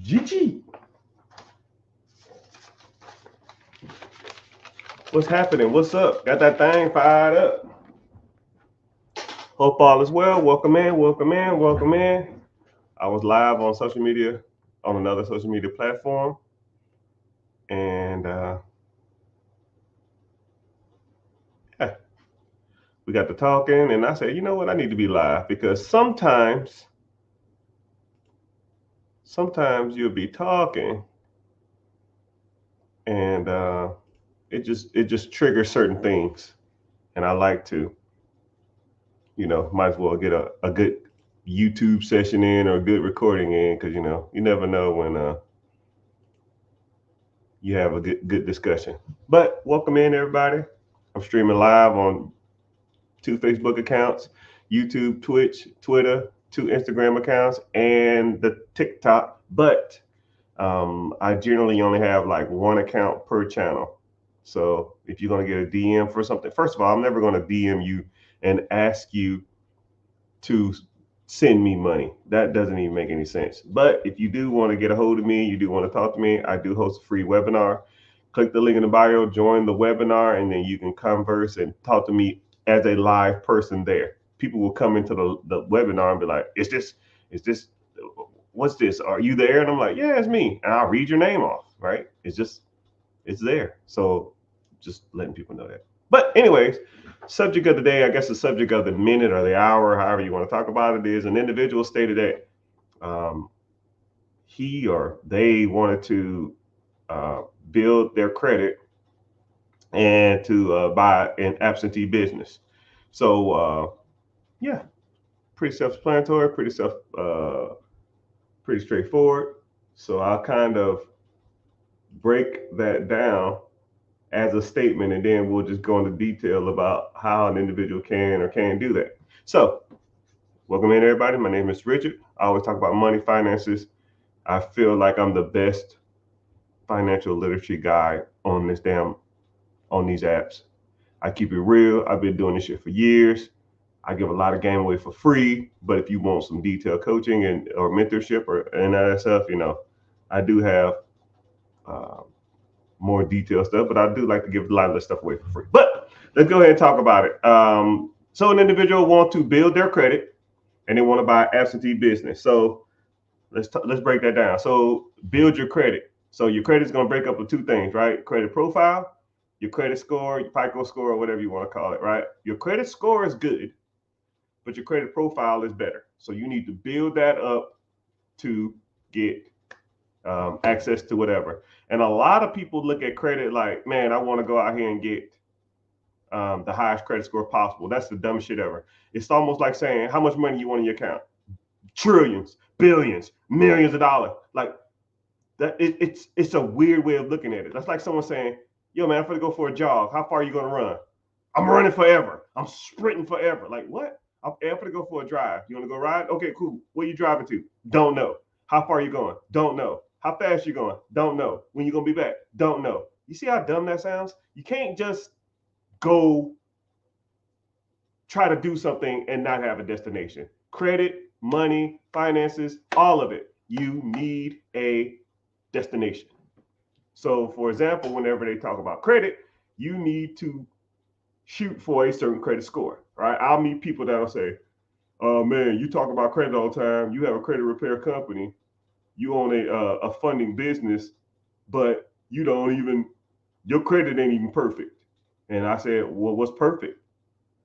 Gigi. What's happening? What's up? Got that thing fired up. Hope all is well. Welcome in, welcome in, welcome in. I was live on social media, on another social media platform. And yeah, we got to talking. And I said, you know what? I need to be live because sometimes you'll be talking and it just triggers certain things. And I like to, might as well get a good YouTube session in or a good recording in because you never know when you have a good discussion. But welcome in everybody. I'm streaming live on 2 Facebook accounts, YouTube, Twitch, Twitter, 2 Instagram accounts, and the TikTok. But I generally only have like 1 account per channel. So if you're gonna get a DM for something, first of all, I'm never gonna DM you and ask you to send me money. That doesn't even make any sense. But if you do want to get a hold of me, you do want to talk to me, I do host a free webinar. Click the link in the bio, join the webinar, and then you can converse and talk to me as a live person there. People will come into the webinar and be like, is this, what's this? Are you there? And I'm like, yeah, it's me. And I'll read your name off, right? It's there. So just letting people know that. But anyways, subject of the day, I guess the subject of the minute or the hour, however you want to talk about it, is an individual stated that he or they wanted to build their credit and to buy an absentee business. So yeah, pretty self-explanatory, pretty straightforward. So I'll kind of break that down as a statement, and then we'll just go into detail about how an individual can or can't do that. So, welcome in, everybody. My name is Richard. I always talk about money, finances. I feel like I'm the best financial literacy guy on these apps. I keep it real. I've been doing this shit for years. I give a lot of game away for free, but if you want some detailed coaching and or mentorship or and that stuff, I do have more detailed stuff, but I do like to give a lot of this stuff away for free. But let's go ahead and talk about it. So an individual wants to build their credit and they want to buy absentee business. So let's break that down. So build your credit. So your credit is going to break up with 2 things, right? Credit profile, your credit score, your FICO score, or whatever you want to call it, right? Your credit score is good, but your credit profile is better. So you need to build that up to get access to whatever. And a lot of people look at credit like, man, I want to go out here and get the highest credit score possible. That's the dumbest shit ever. It's almost like saying, how much money you want in your account? Trillions, billions, millions of dollars. Like that, it's a weird way of looking at it. That's like someone saying, yo, man, I'm gonna go for a jog. How far are you gonna run? I'm running forever. I'm sprinting forever. Like what? I'm gonna go for a drive. You want to go ride? Okay, cool. Where you driving to? Don't know. How far are you going? Don't know. How fast you going? Don't know. When you gonna be back? Don't know. You see how dumb that sounds? You can't just go try to do something and not have a destination. Credit, money, finances, all of it. You need a destination. So, for example, whenever they talk about credit, you need to shoot for a certain credit score, right? I'll meet people that'll say, "Oh man, you talk about credit all the time. You have a credit repair company. You own a funding business, but you don't even your credit ain't even perfect." And I said, "Well, what's perfect?"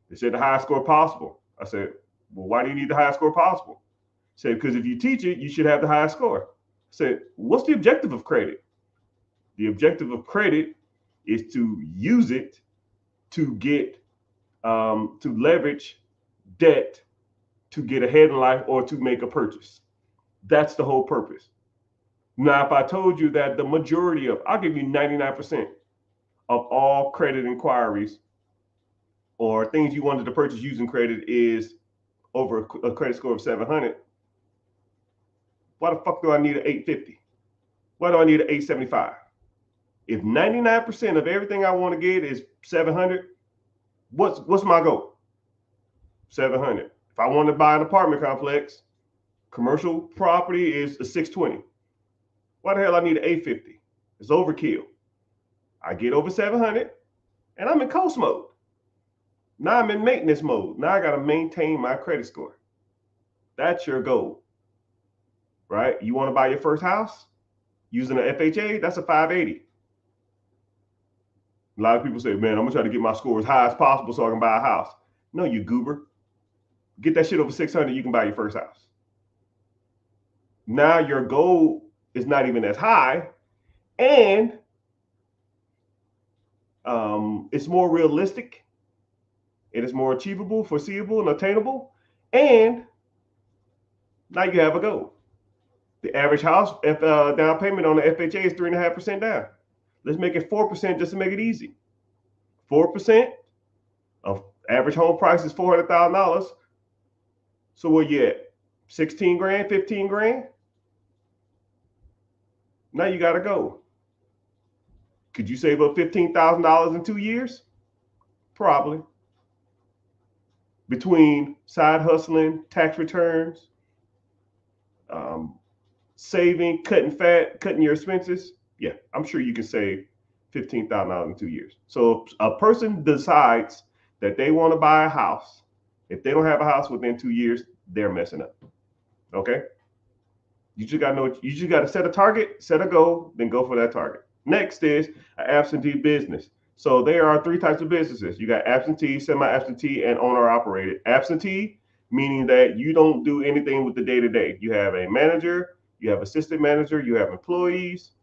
They said the highest score possible. I said, "Well, why do you need the highest score possible?" I said, "Because if you teach it, you should have the highest score." I said, "What's the objective of credit?" The objective of credit is to use it to get to leverage debt to get ahead in life or to make a purchase. That's the whole purpose. Now, if I told you that the majority of, I'll give you 99% of all credit inquiries or things you wanted to purchase using credit is over a credit score of 700. Why the fuck do I need an 850? Why do I need an 875? If 99% of everything I want to get is 700, what's my goal? 700. If I want to buy an apartment complex, commercial property is a 620. Why the hell I need an 850? It's overkill. I get over 700 and I'm in coast mode. Now I'm in maintenance mode. Now I got to maintain my credit score. That's your goal, right? You want to buy your first house using an FHA? That's a 580. A lot of people say, man, I'm gonna try to get my score as high as possible so I can buy a house. No, you goober. Get that shit over 600, you can buy your first house. Now your goal is not even as high, and it's more realistic. It is more achievable, foreseeable, and attainable. And now you have a goal. The average house down payment on the FHA is 3.5% down. Let's make it 4% just to make it easy. 4% of average home price is $400,000. So where you at? 16 grand, 15 grand? Now you got to go. Could you save up $15,000 in 2 years? Probably. Between side hustling, tax returns, saving, cutting fat, cutting your expenses, yeah, I'm sure you can save $15,000 in 2 years. So if a person decides that they want to buy a house, if they don't have a house within 2 years, they're messing up. Okay? You just got to know, you just got to set a target, set a goal, then go for that target. Next is an absentee business. So there are 3 types of businesses. You got absentee, semi-absentee, and owner-operated. Absentee, meaning that you don't do anything with the day-to-day. You have a manager, you have assistant manager, you have employees,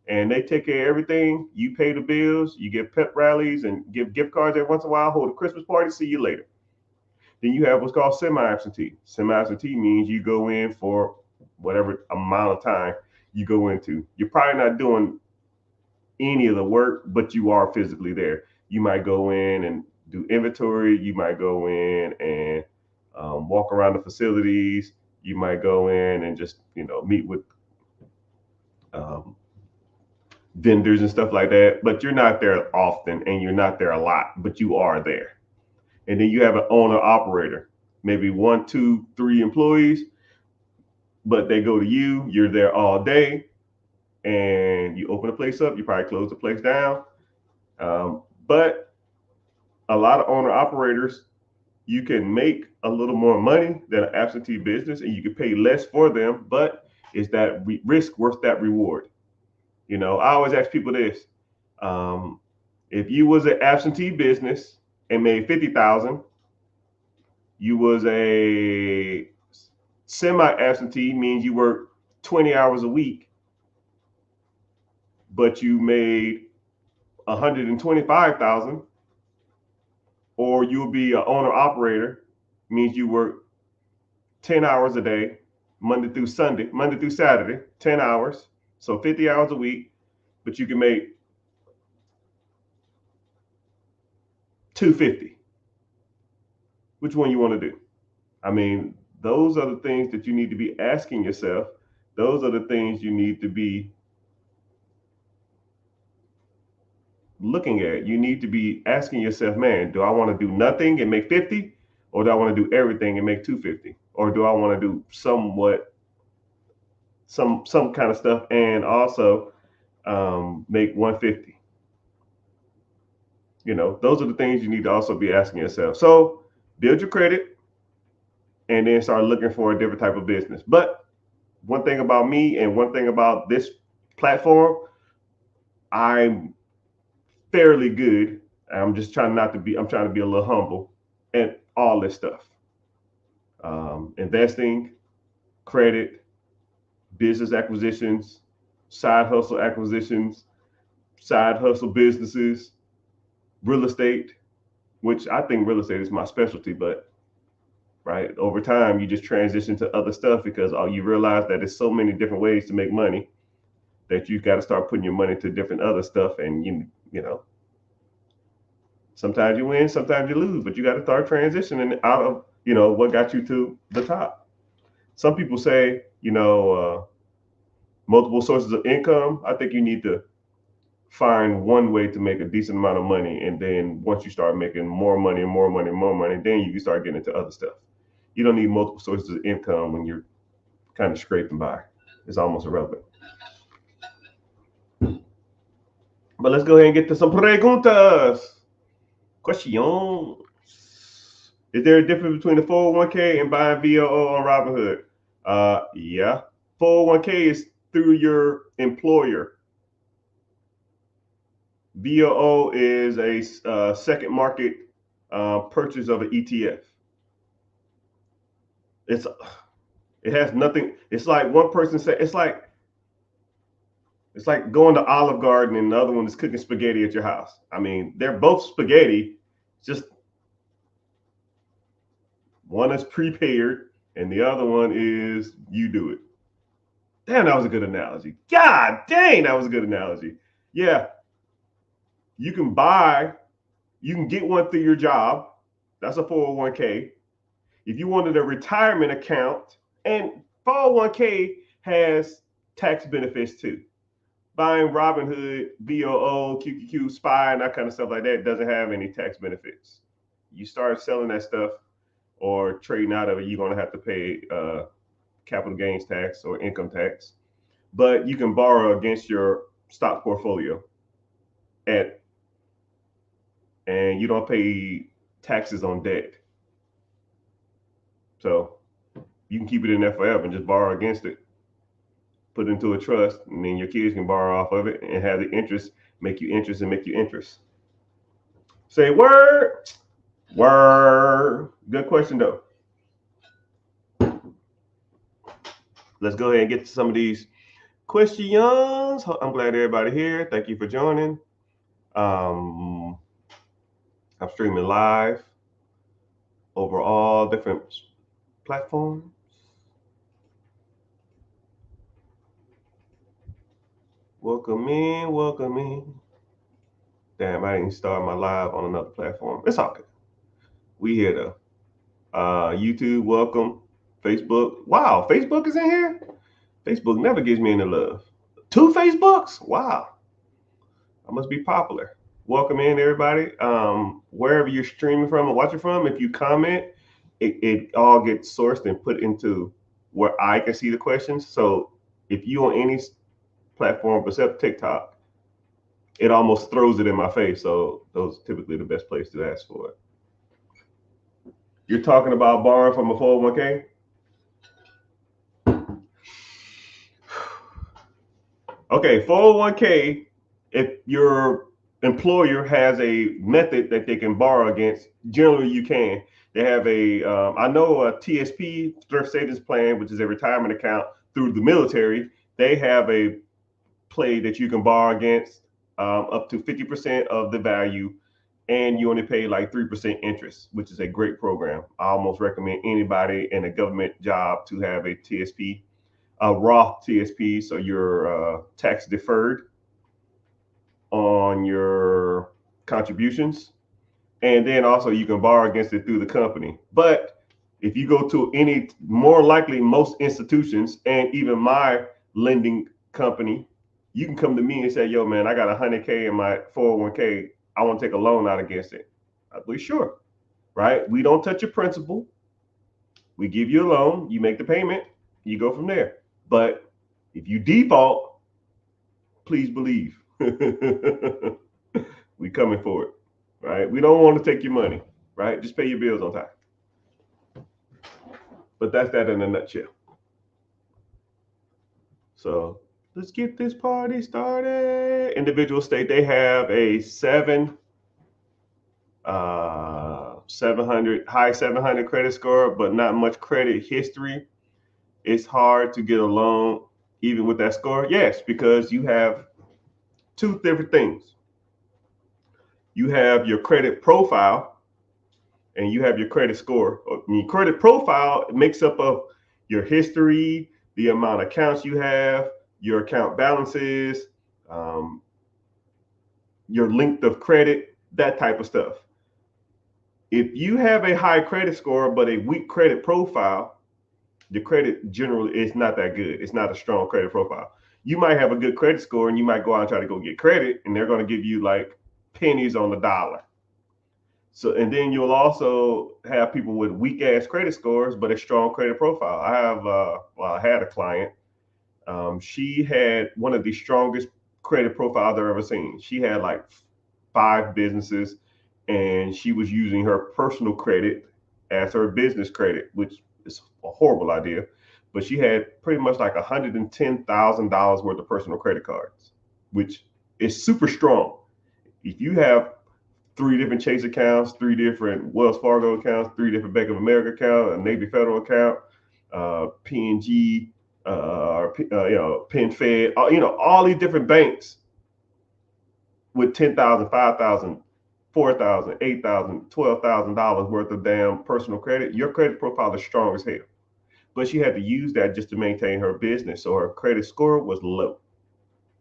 and they take care of everything. You pay the bills, you give pep rallies and give gift cards every once in a while, hold a Christmas party, see you later. Then you have what's called semi-absentee. Semi-absentee means you go in for whatever amount of time you go into. You're probably not doing any of the work, but you are physically there. You might go in and do inventory. You might go in and walk around the facilities. You might go in and just, meet with vendors and stuff like that. But you're not there often, and you're not there a lot, but you are there. And then you have an owner operator, maybe 1, 2, 3 employees, but they go to you. You're there all day. And you open the place up, you probably close the place down. But a lot of owner operators, you can make a little more money than an absentee business, and you can pay less for them, but is that risk worth that reward? I always ask people this. If you was an absentee business and made 50,000, you was a semi-absentee, means you work 20 hours a week, but you made 125,000, or you'll be an owner operator, means you work 10 hours a day, Monday through Saturday, 10 hours, so 50 hours a week, but you can make 250. Which one you want to do? I mean, those are the things that you need to be asking yourself. Those are the things you need to be looking at. You need to be asking yourself, man, do I want to do nothing and make 50, or do I want to do everything and make 250, or do I want to do some kind of stuff and also make 150? Those are the things you need to also be asking yourself. So build your credit and then start looking for a different type of business. But one thing about me and one thing about this platform, I'm fairly good. I'm trying to be a little humble and all this stuff. Investing, credit, business acquisitions, side hustle acquisitions, side hustle businesses, real estate, which I think real estate is my specialty, but right over time you just transition to other stuff because you realize that there's so many different ways to make money that you've got to start putting your money to different other stuff. And sometimes you win, sometimes you lose, but you got to start transitioning out of what got you to the top. Some people say multiple sources of income. I think you need to find one way to make a decent amount of money, and then once you start making more money, then you can start getting into other stuff. You don't need multiple sources of income when you're kind of scraping by. It's almost irrelevant. But let's go ahead and get to some preguntas. Questions. Is there a difference between the 401k and buying VOO on Robinhood? Yeah. 401k is through your employer. VOO is a second market purchase of an ETF. It has nothing. It's like one person said. It's like going to Olive Garden and the other one is cooking spaghetti at your house. I mean, they're both spaghetti. Just one is prepared and the other one is you do it. Damn, that was a good analogy. God dang, that was a good analogy. Yeah, you can get one through your job. That's a 401k. If you wanted a retirement account, and 401k has tax benefits too. Buying Robinhood, VOO, QQQ, SPY, and that kind of stuff like that doesn't have any tax benefits. You start selling that stuff or trading out of it, you're going to have to pay capital gains tax or income tax. But you can borrow against your stock portfolio, and you don't pay taxes on debt. So you can keep it in there forever and just borrow against it. Put it into a trust, and then your kids can borrow off of it and have the interest make you interest and make you interest. Say word. Word. Good question though. Let's go ahead and get to some of these questions. I'm glad everybody here. Thank you for joining. I'm streaming live over all different platforms. Welcome in, welcome in. Damn, I didn't start my live on another platform. It's all good. We here though. YouTube, welcome. Facebook. Wow, Facebook is in here? Facebook never gives me any love. 2 Facebooks? Wow. I must be popular. Welcome in, everybody. Wherever you're streaming from or watching from, if you comment, it all gets sourced and put into where I can see the questions. So if you on any platform except TikTok, it almost throws it in my face. So those are typically the best place to ask for it. You're talking about borrowing from a 401k? Okay, 401k, if your employer has a method that they can borrow against, generally you can. They have I know a TSP, Thrift Savings Plan, which is a retirement account through the military. They have a play that you can borrow against up to 50% of the value, and you only pay like 3% interest, which is a great program. I almost recommend anybody in a government job to have a TSP, a Roth TSP, so you're tax deferred on your contributions. And then also you can borrow against it through the company. But if you go to any, more likely most institutions and even my lending company, you can come to me and say, yo, man, I got 100K in my 401k. I want to take a loan out against it. I'll be sure, right? We don't touch your principal. We give you a loan, you make the payment, you go from there. But if you default, please believe we coming for it, right? We don't want to take your money, right? Just pay your bills on time. But that's that in a nutshell. So let's get this party started. Individual state, they have a 700 high 700 credit score, but not much credit history. It's hard to get a loan even with that score. Yes, because you have 2 different things. You have your credit profile and you have your credit score. Your credit profile makes up of your history, the amount of accounts you have, your account balances, your length of credit, that type of stuff. If you have a high credit score but a weak credit profile, the credit generally is not that good. It's not a strong credit profile. You might have a good credit score and you might go out and try to go get credit, and they're going to give you like pennies on the dollar. So, and then you'll also have people with weak ass credit scores, but a strong credit profile. I had a client. She had one of the strongest credit profiles I've ever seen. She had like 5 businesses, and she was using her personal credit as her business credit, which is a horrible idea. But she had pretty much like $110,000 worth of personal credit cards, which is super strong. If you have 3 different Chase accounts, 3 different Wells Fargo accounts, 3 different Bank of America accounts, a Navy Federal account, PNG, PenFed, all these different banks with $10,000, $5,000, $4,000, $8,000, $12,000 worth of damn personal credit. Your credit profile is strong as hell. But she had to use that just to maintain her business, so her credit score was low,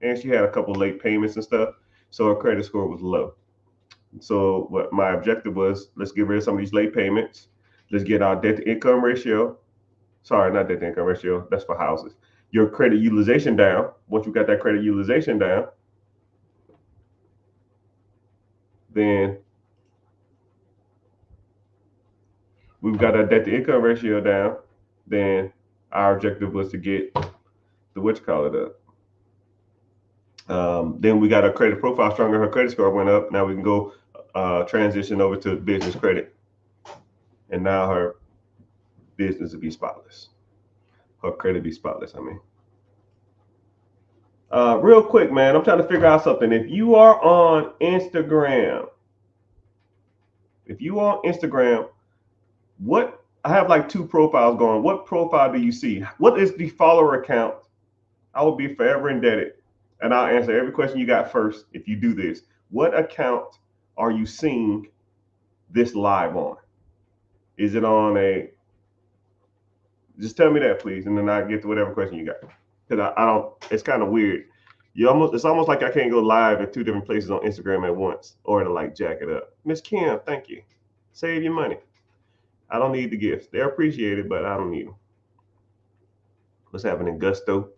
and she had a couple late payments and stuff, so her credit score was low. So what my objective was, let's get rid of some of these late payments. Let's get our debt to income ratio. Sorry, not debt to income ratio. That's for houses. Your credit utilization down. Once you got that credit utilization down, then we've got our debt to income ratio down. Then our objective was to get the up. Then we got our credit profile stronger. Her credit score went up. Now we can go transition over to business credit, and now her business will be spotless. Her credit be spotless. I mean, real quick, man, I'm trying to figure out something. If you are on Instagram, what I have like 2 profiles going. What profile do you see? What is the follower account? I will be forever indebted, and I'll answer every question you got first if you do this. What account are you seeing this live on? Is it on a? Just tell me that, please, and then I'll get to whatever question you got. Because I don't. It's kind of weird. It's almost like I can't go live in 2 different places on Instagram at once, or to like jack it up. Miss Kim, thank you. Save your money. I don't need the gifts. They're appreciated, but I don't need them. What's happening, Gusto?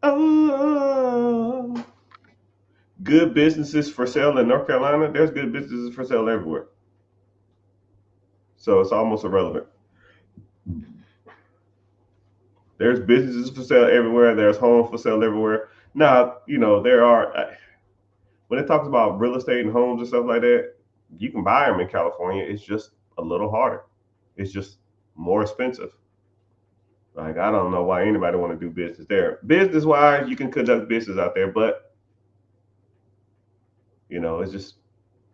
Oh, good businesses for sale in North Carolina. There's good businesses for sale everywhere. So it's almost irrelevant. There's businesses for sale everywhere. There's homes for sale everywhere. Now, there are, when it talks about real estate and homes and stuff like that, you can buy them in California. It's just a little harder. It's just more expensive. Like, I don't know why anybody want to do business there. Business wise, you can conduct business out there, but it's just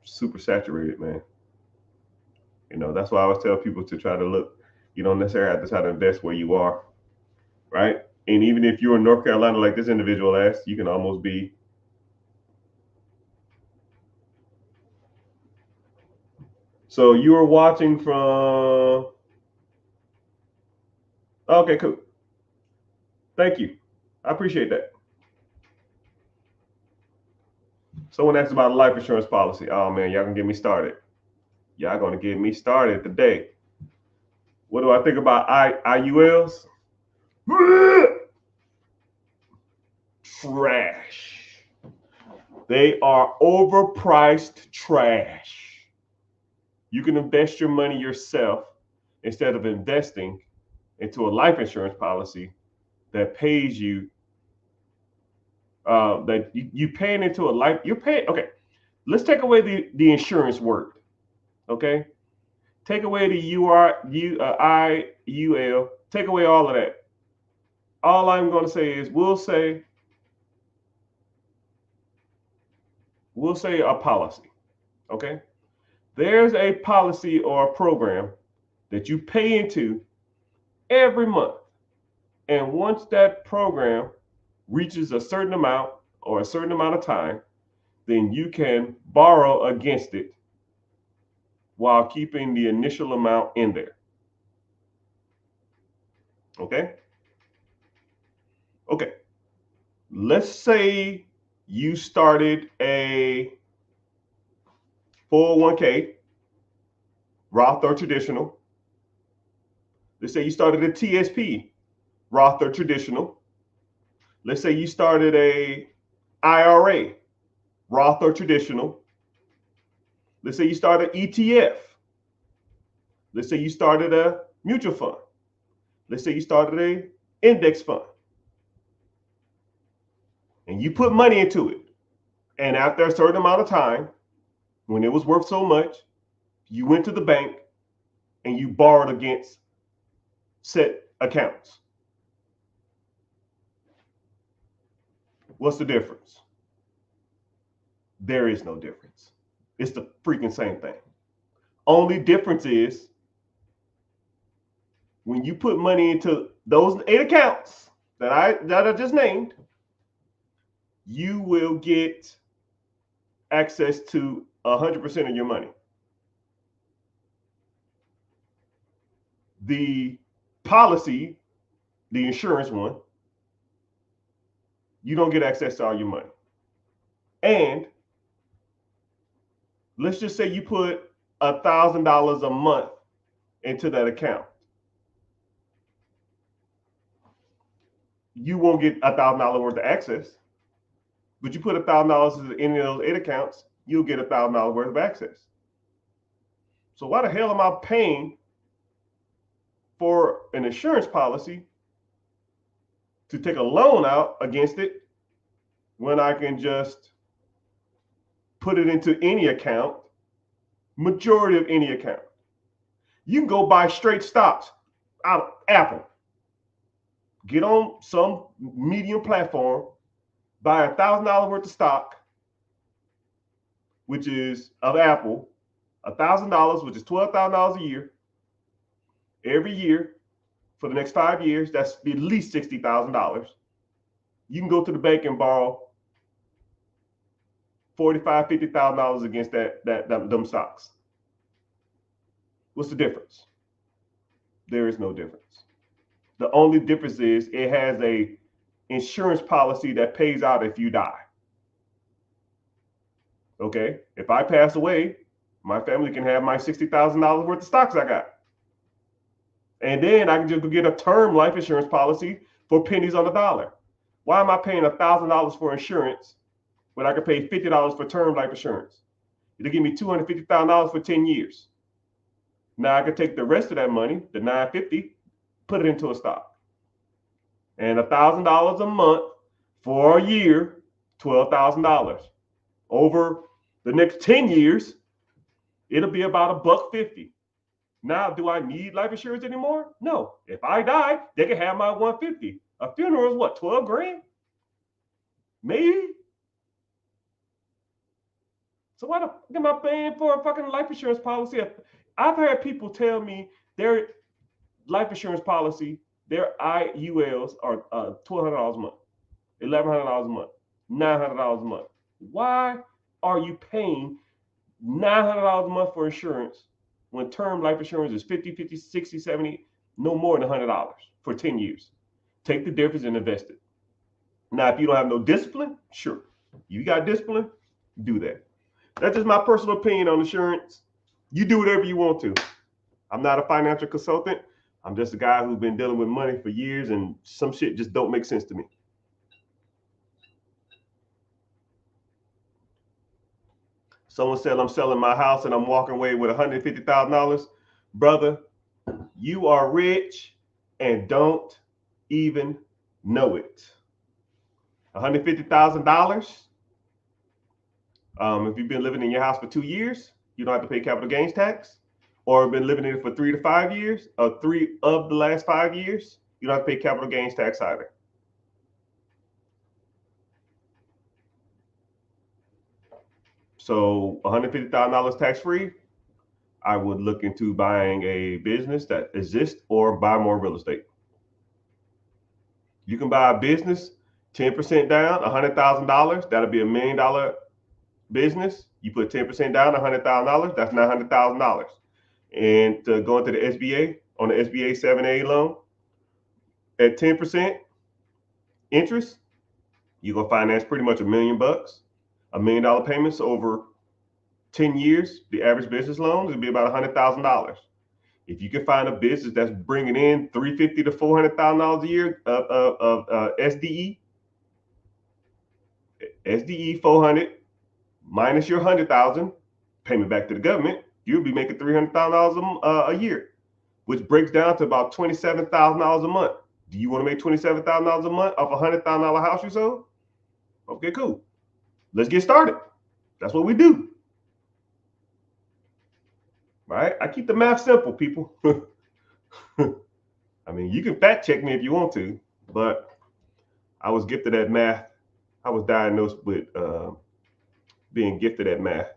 super saturated, man. That's why I always tell people to try to look. You don't necessarily have to try to invest where you are, right? And even if you're in North Carolina, like this individual asked, you can almost be. So you are watching from. Okay, cool. Thank you. I appreciate that. Someone asked about a life insurance policy. Oh man, y'all gonna get me started. Y'all gonna get me started today. What do I think about IULs? Trash. They are overpriced trash. You can invest your money yourself instead of investing into a life insurance policy that pays you. That you paying into a life. You're paying. Okay, let's take away the insurance word. Okay, take away the IUL. Take away all of that. All I'm going to say is we'll say a policy. Okay, there's a policy or a program that you pay into every month, and once that program reaches a certain amount or a certain amount of time, then you can borrow against it while keeping the initial amount in there. Okay? Okay. Let's say you started a 401k, Roth or traditional. Let's say you started a TSP, Roth or traditional. Let's say you started a IRA, Roth or traditional. Let's say you started ETF. Let's say you started a mutual fund. Let's say you started a index fund. and you put money into it, and after a certain amount of time, when it was worth so much, you went to the bank and you borrowed against set accounts. What's the difference? There is no difference. It's the freaking same thing. Only difference is when you put money into those 8 accounts that I just named, you will get access to 100% of your money. The policy, the insurance one, you don't get access to all your money. And let's just say you put $1,000 a month into that account. You won't get $1,000 worth of access, but you put $1,000 into any of those 8 accounts, you'll get $1,000 worth of access. So why the hell am I paying for an insurance policy to take a loan out against it when I can just put it into any account, majority of any account? You can go buy straight stocks out of Apple. Get on some medium platform, buy $1,000 worth of stock, which is of Apple, $1,000, which is $12,000 a year. Every year for the next 5 years, that's at least $60,000. You can go to the bank and borrow $45,000, $50,000 against them stocks. What's the difference? There is no difference. The only difference is it has a insurance policy that pays out if you die. Okay, if I pass away, my family can have my $60,000 worth of stocks I got. And then I can just go get a term life insurance policy for pennies on the dollar. Why am I paying $1,000 for insurance when I could pay $50 for term life insurance? It'll give me $250,000 for 10 years. Now I can take the rest of that money, the $950, put it into a stock. And $1,000 a month for a year, $12,000. Over the next 10 years, it'll be about $150. Now, do I need life insurance anymore? No. If I die, they can have my $150. A funeral is what, 12 grand? Maybe. So why the fuck am I paying for a fucking life insurance policy? I've heard people tell me their life insurance policy, their IULs are $1,200 a month, $1,100 a month, $900 a month. Why are you paying $900 a month for insurance when term life insurance is $50, $60, $70, no more than $100 for 10 years? Take the difference and invest it. Now, if you don't have no discipline, sure. You got discipline, do that. That's just my personal opinion on insurance. You do whatever you want to. I'm not a financial consultant. I'm just a guy who's been dealing with money for years, and some shit just don't make sense to me. Someone said I'm selling my house and I'm walking away with $150,000. Brother, you are rich and don't even know it. $150,000. If you've been living in your house for 2 years, you don't have to pay capital gains tax. Or been living in it for 3 to 5 years, or 3 of the last 5 years, you don't have to pay capital gains tax either. So $150,000 tax-free, I would look into buying a business that exists or buy more real estate. You can buy a business, 10% down, $100,000. That'll be $1 million business. You put 10% down, $100,000. That's $900,000. And to go into the SBA, on the SBA 7A loan, at 10% interest, you're gonna finance pretty much $1 million. $1 million payments over 10 years. The average business loan would be about $100,000. If you can find a business that's bringing in $350,000 to $400,000 a year of SDE 400 minus your 100,000 payment back to the government, you'll be making $300,000 a year, which breaks down to about $27,000 a month. Do you want to make $27,000 a month off a $100,000 house you sold? Okay, cool. Let's get started. That's what we do. Right? I keep the math simple, people. I mean, you can fact check me if you want to, but I was gifted at math. I was diagnosed with being gifted at math.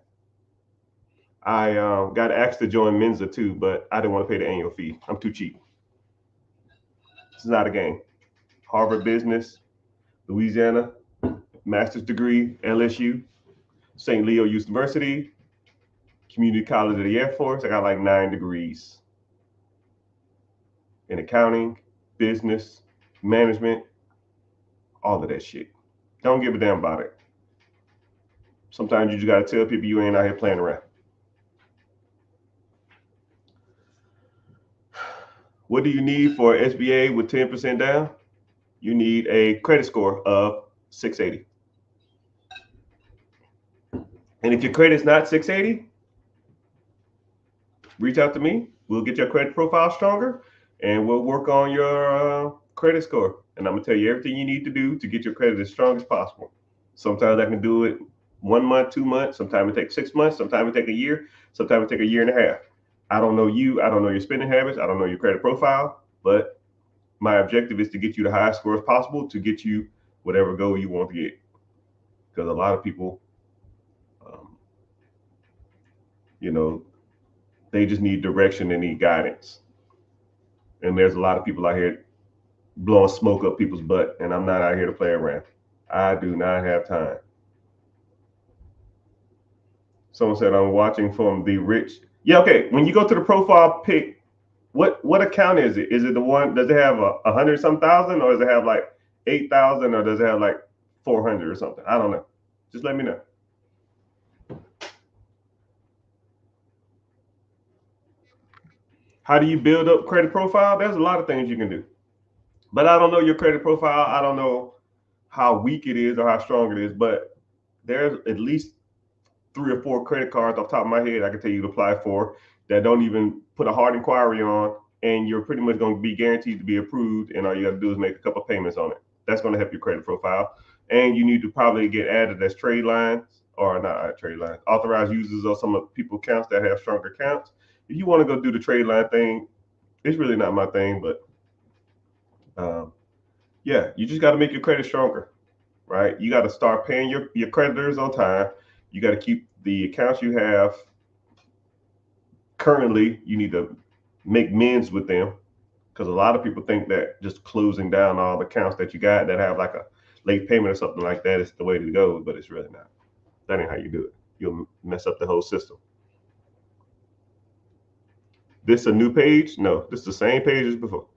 I got asked to join Mensa too, but I didn't want to pay the annual fee. I'm too cheap. This is not a game. Harvard Business, Louisiana, master's degree, LSU, St. Leo University, Community College of the Air Force. I got like 9 degrees in accounting, business, management, all of that shit. Don't give a damn about it. Sometimes you just got to tell people you ain't out here playing around. What do you need for SBA with 10% down? You need a credit score of 680. And if your credit's not 680, reach out to me. We'll get your credit profile stronger and we'll work on your credit score. And I'm going to tell you everything you need to do to get your credit as strong as possible. Sometimes I can do it 1 month, 2 months. Sometimes it takes 6 months. Sometimes it takes a year. Sometimes it takes a year and a half. I don't know you. I don't know your spending habits. I don't know your credit profile. But my objective is to get you the highest score as possible to get you whatever goal you want to get. Because a lot of people, they just need direction and need guidance. And there's a lot of people out here blowing smoke up people's butt, and I'm not out here to play around. I do not have time. Someone said I'm watching from the rich. Yeah, okay. When you go to the profile pic, what account is it? Is it the one? Does it have 100 some thousand, or does it have like 8,000, or does it have like 400 or something? I don't know. Just let me know. How do you build up credit profile? There's a lot of things you can do, but I don't know your credit profile. I don't know how weak it is or how strong it is, but there's at least 3 or 4 credit cards off the top of my head I can tell you to apply for that don't even put a hard inquiry on, and you're pretty much going to be guaranteed to be approved, and all you got to do is make a couple of payments on it. That's going to help your credit profile. And you need to probably get added as trade lines, or not trade lines, authorized users of some of people accounts that have stronger accounts. If you want to go do the trade line thing, it's really not my thing, but yeah, you just got to make your credit stronger, right? You got to start paying your creditors on time. You got to keep the accounts you have currently. You need to make amends with them, because a lot of people think that just closing down all the accounts that you got that have like a late payment or something like that is the way to go, but it's really not. That ain't how you do it. You'll mess up the whole system. This a new page? No, this is the same page as before.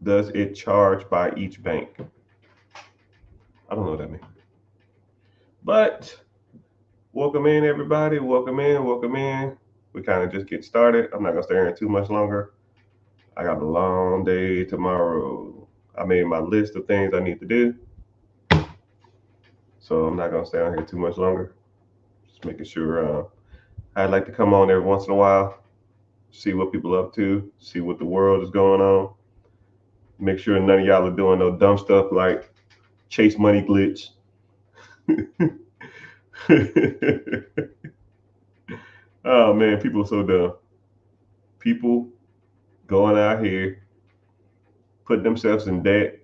Does it charge by each bank? I don't know what that means. But welcome in, everybody. Welcome in. Welcome in. We kind of just get started. I'm not going to stay here too much longer. I got a long day tomorrow. I made my list of things I need to do. So I'm not going to stay on here too much longer. Just making sure I'd like to come on every once in a while, see what people are up to, see what the world is going on. Make sure none of y'all are doing no dumb stuff like Chase Money glitch. Oh man, people are so dumb. People going out here, putting themselves in debt,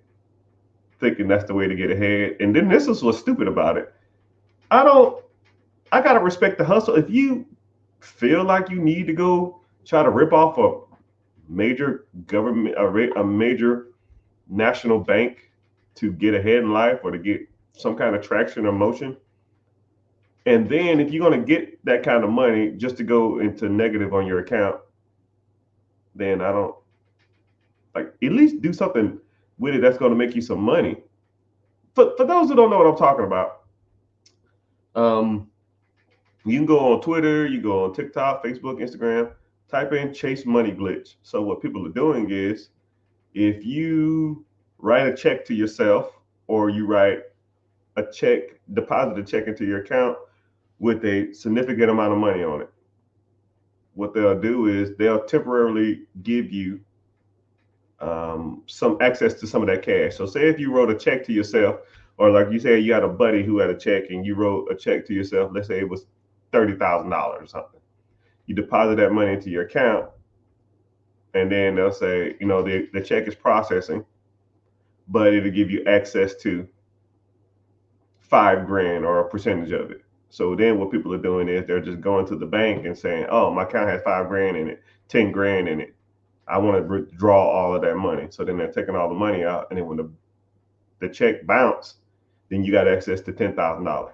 thinking that's the way to get ahead. And then this is what's stupid about it. I gotta respect the hustle. If you feel like you need to go try to rip off a major government, a major national bank to get ahead in life or to get some kind of traction or motion, and then if you're going to get that kind of money just to go into negative on your account, then I don't like, at least do something with it that's going to make you some money. For those who don't know what I'm talking about, you can go on Twitter, you go on TikTok, Facebook, Instagram, type in Chase Money glitch. So what people are doing is, if you write a check to yourself, or you write a check, deposit a check into your account with a significant amount of money on it, what they'll do is they'll temporarily give you some access to some of that cash. So say if you wrote a check to yourself, or like you said, you had a buddy who had a check and you wrote a check to yourself, let's say it was $30,000 or something. You deposit that money into your account, and then they'll say, the check is processing, but it'll give you access to $5,000 or a percentage of it. So then what people are doing is they're just going to the bank and saying, oh, my account has $5,000 in it, $10,000 in it. I want to withdraw all of that money. So then they're taking all the money out. And then when the check bounce, then you got access to $10,000.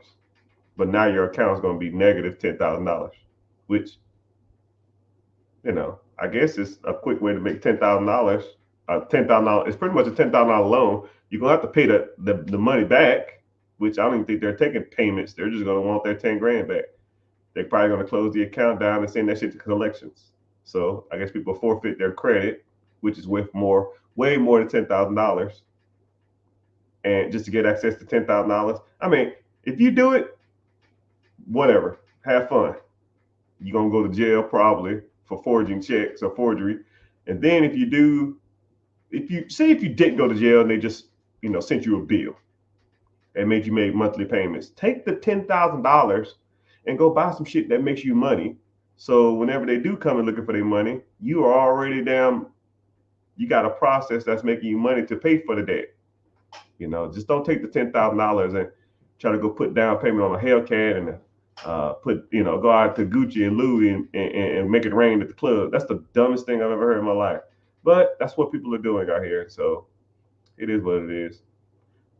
But now your account is going to be negative $10,000, which, I guess it's a quick way to make $10,000. $10,000, it's pretty much a $10,000 loan. You're going to have to pay the money back, which I don't even think they're taking payments. They're just going to want their $10,000 back. They're probably going to close the account down and send that shit to collections. So I guess people forfeit their credit, which is worth way more than $10,000, and just to get access to $10,000. I mean, if you do it, whatever, have fun. You're gonna go to jail probably for forging checks or forgery, and then if you didn't go to jail and they just sent you a bill and made you make monthly payments, take the $10,000 and go buy some shit that makes you money. So whenever they do come and looking for their money, you are already you got a process that's making you money to pay for the debt. Just don't take the $10,000 and try to go put down payment on a Hellcat and go out to Gucci and Louis and make it rain at the club. That's the dumbest thing I've ever heard in my life. But that's what people are doing out here. So it is what it is.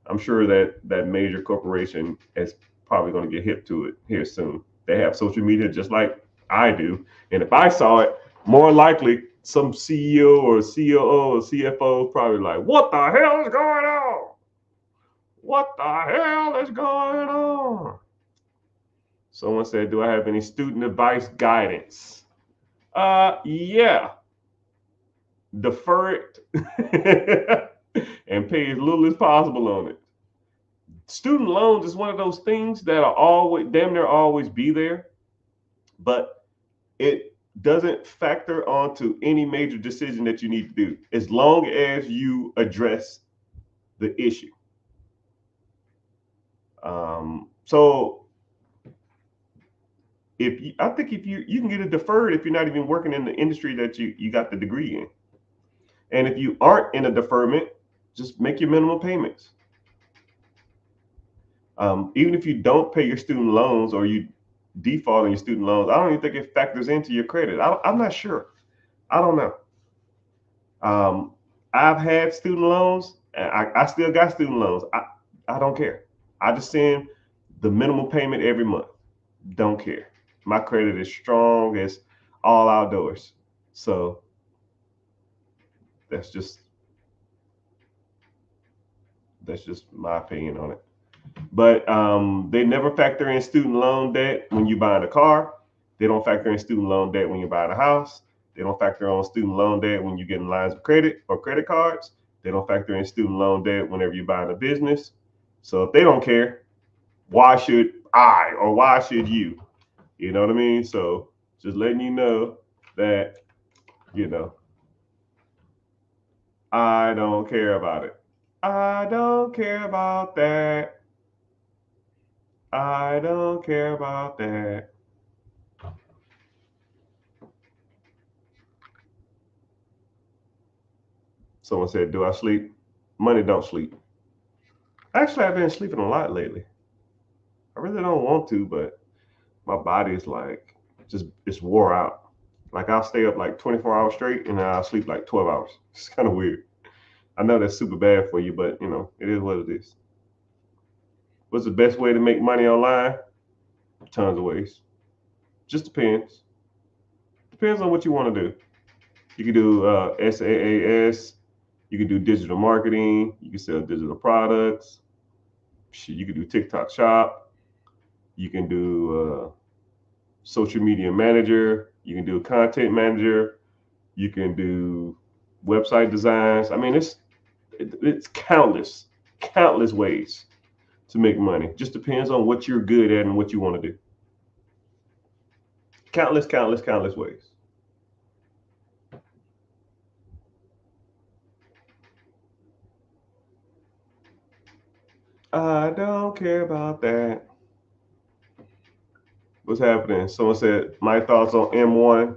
I'm sure that major corporation is probably going to get hip to it here soon. They have social media just like I do. And if I saw it, more likely some CEO or COO or CFO probably like, what the hell is going on? What the hell is going on? Someone said, do I have any student advice guidance? Yeah. Defer it and pay as little as possible on it. Student loans is one of those things that are always damn near always be there, but it doesn't factor onto any major decision that you need to do as long as you address the issue. So I think if you can get it deferred if you're not even working in the industry that you got the degree in. And if you aren't in a deferment, just make your minimum payments. Even if you don't pay your student loans or you default on your student loans, I don't even think it factors into your credit. I'm not sure. I don't know. I've had student loans, and I still got student loans. I don't care. I just send the minimum payment every month. Don't care. My credit is strong as all outdoors. So that's just my opinion on it. But they never factor in student loan debt when you're buying a car. They don't factor in student loan debt when you're buying a house. They don't factor on student loan debt when you're getting lines of credit or credit cards. They don't factor in student loan debt whenever you're buying a business. So if they don't care, why should I or why should you? You know what I mean? So just letting you know that, I don't care about it. I don't care about that. I don't care about that. Someone said, do I sleep? Money don't sleep. Actually, I've been sleeping a lot lately. I really don't want to, but my body is like, it's wore out. Like I'll stay up like 24 hours straight and I'll sleep like 12 hours. It's kind of weird. I know that's super bad for you, but it is what it is. What's the best way to make money online? Tons of ways. Just depends. Depends on what you want to do. You can do SaaS. You can do digital marketing. You can sell digital products. You can do TikTok Shop. You can do social media manager. You can do content manager. You can do website designs. I mean, it's countless ways to make money. Just depends on what you're good at and what you want to do. Countless ways. I don't care about that. What's happening? Someone said, my thoughts on M1.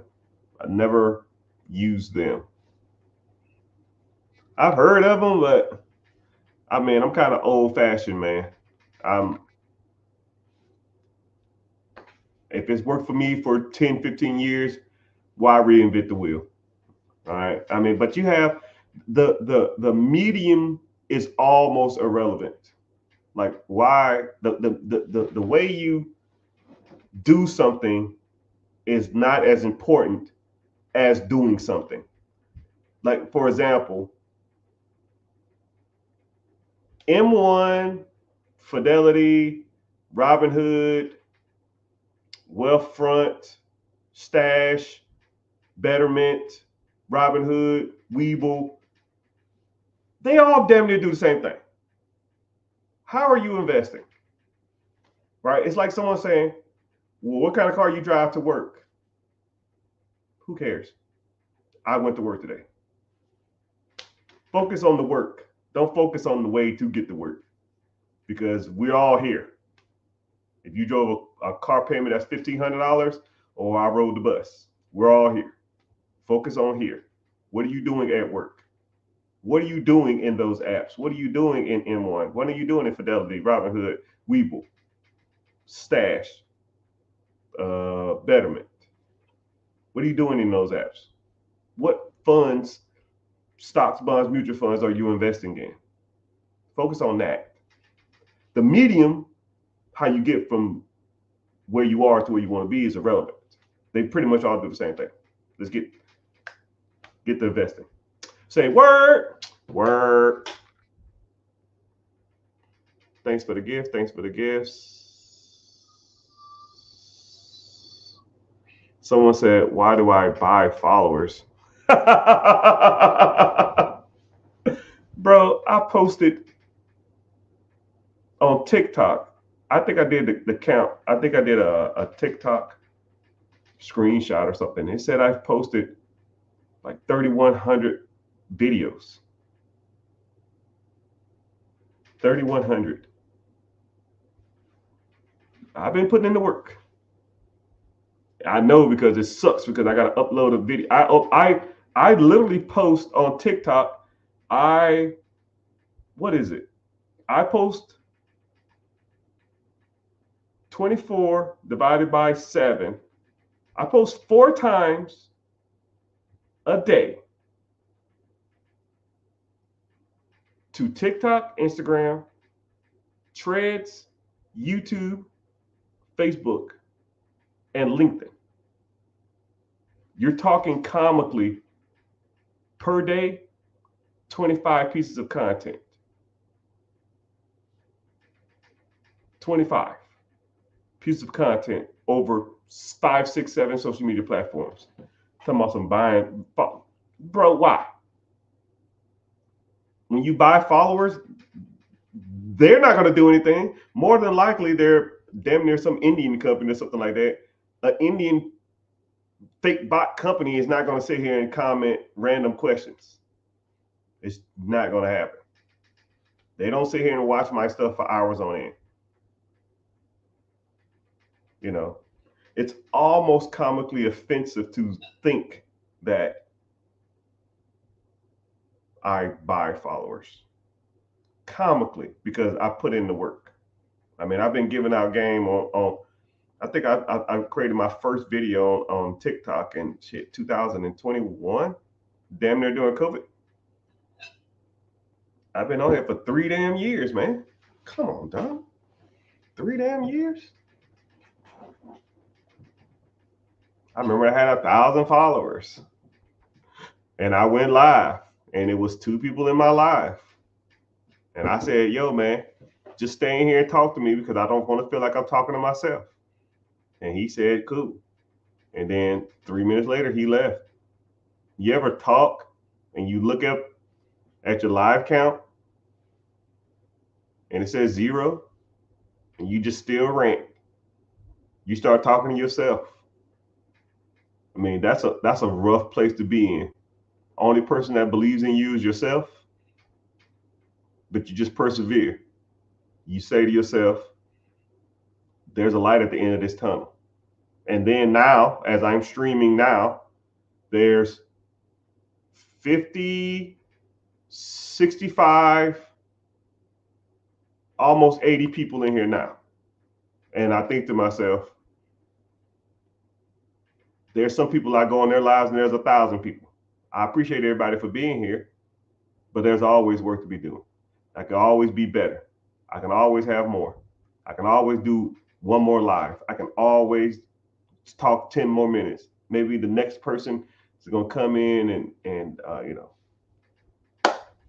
I never used them. I've heard of them, but I mean, I'm kind of old fashioned, man. If it's worked for me for 10, 15 years, why reinvent the wheel? All right. I mean, but you have the medium is almost irrelevant. Like why the way you do something is not as important as doing something. Like for example, M1, Fidelity, Robinhood, Wealthfront, Stash, Betterment, Robinhood, Webull, they all damn near do the same thing. How are you investing? Right? It's like someone saying, well, what kind of car you drive to work? Who cares? I went to work today. Focus on the work. Don't focus on the way to get to work, because we're all here. If you drove a car payment that's $1,500, or I rode the bus, we're all here. Focus on here. What are you doing at work? What are you doing in those apps? What are you doing in M1? What are you doing in Fidelity, Robinhood, Webull, Stash, Betterment? What are you doing in those apps? What funds, stocks, bonds, mutual funds are you investing in? Focus on that. The medium, how you get from where you are to where you want to be, is irrelevant. They pretty much all do the same thing. Let's get the investing. Say word. Thanks for the gift. Thanks for the gifts. Someone said, why do I buy followers? Bro, I posted on TikTok. I think I did the count. I think I did a TikTok screenshot or something. It said I've posted like 3,100 videos. 3,100. I've been putting in the work. I know, because it sucks, because I got to upload a video. I literally post on TikTok. What is it? I post 24 divided by 7. I post 4 times a day to TikTok, Instagram, Threads, YouTube, Facebook, and LinkedIn. You're talking comically per day, 25 pieces of content. 25 pieces of content over 5, 6, 7 social media platforms. Talking about some buying. Bro, why? When you buy followers, they're not going to do anything. More than likely, they're damn near some Indian company or something like that. An Indian fake bot company is not going to sit here and comment random questions. It's not going to happen. They don't sit here and watch my stuff for hours on end. You know, it's almost comically offensive to think that I buy followers. Comically, because I put in the work. I mean, I've been giving out game on I think I created my first video on TikTok in 2021, damn near during COVID. I've been on here for 3 damn years, man. Come on, dog. 3 damn years. I remember I had 1,000 followers, and I went live, and it was 2 people in my live, and I said, "Yo, man, just stay in here and talk to me, because I don't want to feel like I'm talking to myself." And he said, "Cool." And then 3 minutes later, he left. You ever talk and you look up at your live count and it says 0, and you just still rant? You start talking to yourself. mean, that's a rough place to be in. Only person that believes in you is yourself, but you just persevere. You say to yourself, there's a light at the end of this tunnel. And then now, as I'm streaming now, there's 50, 65, almost 80 people in here now. And I think to myself, there's some people I go in their lives and there's 1,000 people. I appreciate everybody for being here, but there's always work to be doing. I can always be better. I can always have more. I can always do one more live. I can always talk 10 more minutes. Maybe the next person is going to come in and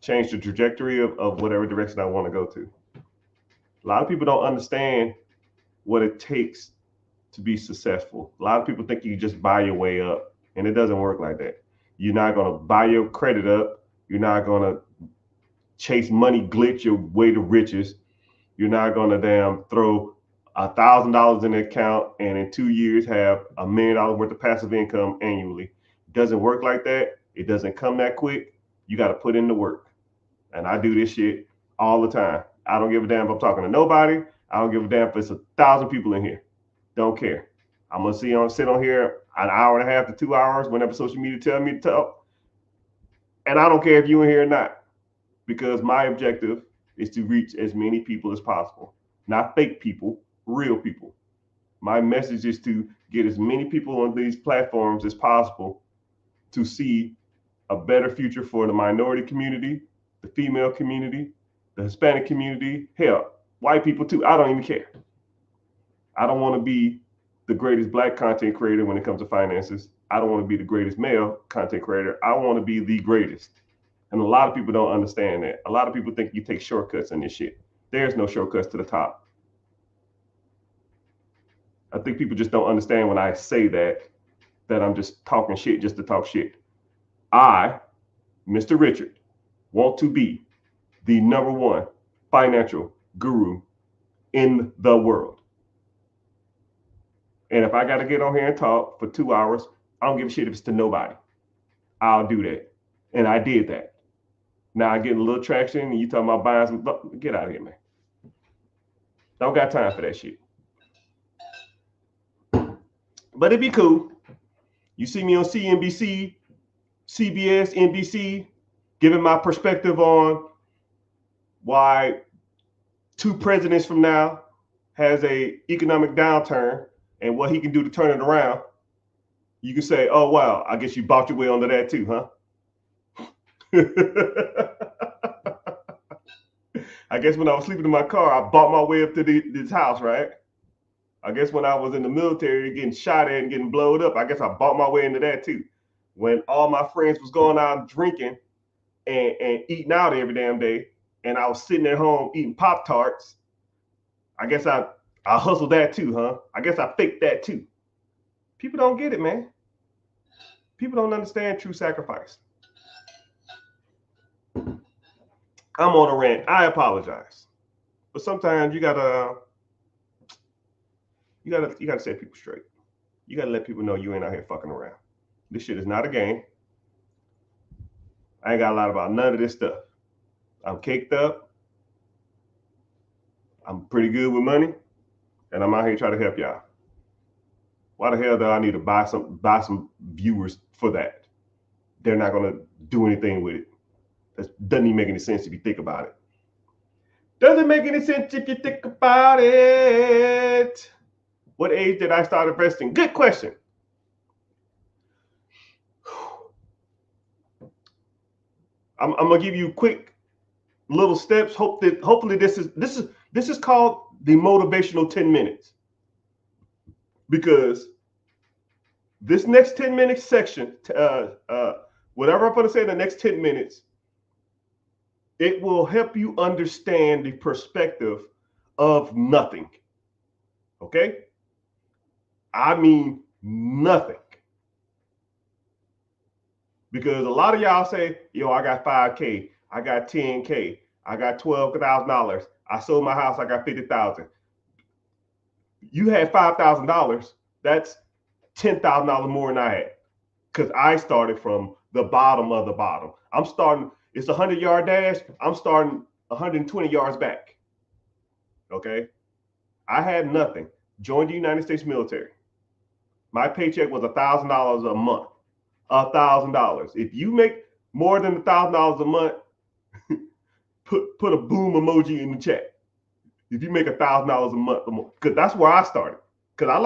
change the trajectory of whatever direction I want to go to. A lot of people don't understand what it takes to be successful. A lot of people think you just buy your way up, and it doesn't work like that. You're not going to buy your credit up. You're not going to chase money, glitch your way to riches. You're not going to damn throw $1,000 in the account and in 2 years have $1 million worth of passive income annually. It doesn't work like that. It doesn't come that quick. You got to put in the work. And I do this shit all the time. I don't give a damn if I'm talking to nobody. I don't give a damn if it's 1,000 people in here. Don't care. I'm gonna sit on here an hour and a half to 2 hours whenever social media tell me to talk. And I don't care if you're in here or not, because my objective is to reach as many people as possible. Not fake people, real people. My message is to get as many people on these platforms as possible to see a better future for the minority community, the female community, the Hispanic community, hell, white people too. I don't even care. I don't want to be the greatest Black content creator when it comes to finances. I don't want to be the greatest male content creator. I want to be the greatest. And a lot of people don't understand that. A lot of people think you take shortcuts in this shit. There's no shortcuts to the top. I think people just don't understand when I say that I'm just talking shit just to talk shit. I, Mr. Richard, want to be the #1 financial guru in the world. And if I got to get on here and talk for 2 hours, I don't give a shit if it's to nobody. I'll do that. And I did that. Now I get a little traction and you talking about buying some, get out of here, man. Don't got time for that shit. But it'd be cool. You see me on CNBC, CBS, NBC, giving my perspective on why 2 presidents from now has a economic downturn and what he can do to turn it around. You can say, oh, wow, I guess you bought your way onto that too, huh? I guess when I was sleeping in my car, I bought my way up to this house, right? I guess when I was in the military getting shot at and getting blowed up, I guess I bought my way into that too. When all my friends was going out drinking and eating out every damn day, and I was sitting at home eating Pop-Tarts, I guess I hustled that too, huh? I guess I faked that too. People don't get it, man. People don't understand true sacrifice. I'm on a rant. I apologize. But sometimes you gotta set people straight. You gotta let people know you ain't out here fucking around. This shit is not a game. I ain't got a lot about none of this stuff. I'm caked up. I'm pretty good with money. And I'm out here trying to help y'all. Why the hell do I need to buy some viewers for that? They're not gonna do anything with it. That doesn't even make any sense if you think about it. Doesn't make any sense if you think about it. What age did I start investing? Good question. I'm gonna give you quick little steps. Hopefully this is called the motivational 10 minutes. Because this next 10-minute section, whatever I'm going to say in the next 10 minutes, it will help you understand the perspective of nothing. Okay? I mean nothing. Because a lot of y'all say, yo, I got 5K, I got 10K, I got $12,000, I sold my house, I got 50,000. You had $5,000, that's $10,000 more than I had. because I started from the bottom of the bottom. I'm starting, it's a 100-yard dash. I'm starting 120 yards back. Okay. I had nothing. Joined the United States military. My paycheck was $1,000 a month. $1,000. If you make more than $1,000 a month, put a boom emoji in the chat. If you make $1,000 a month, because that's where I started. Because I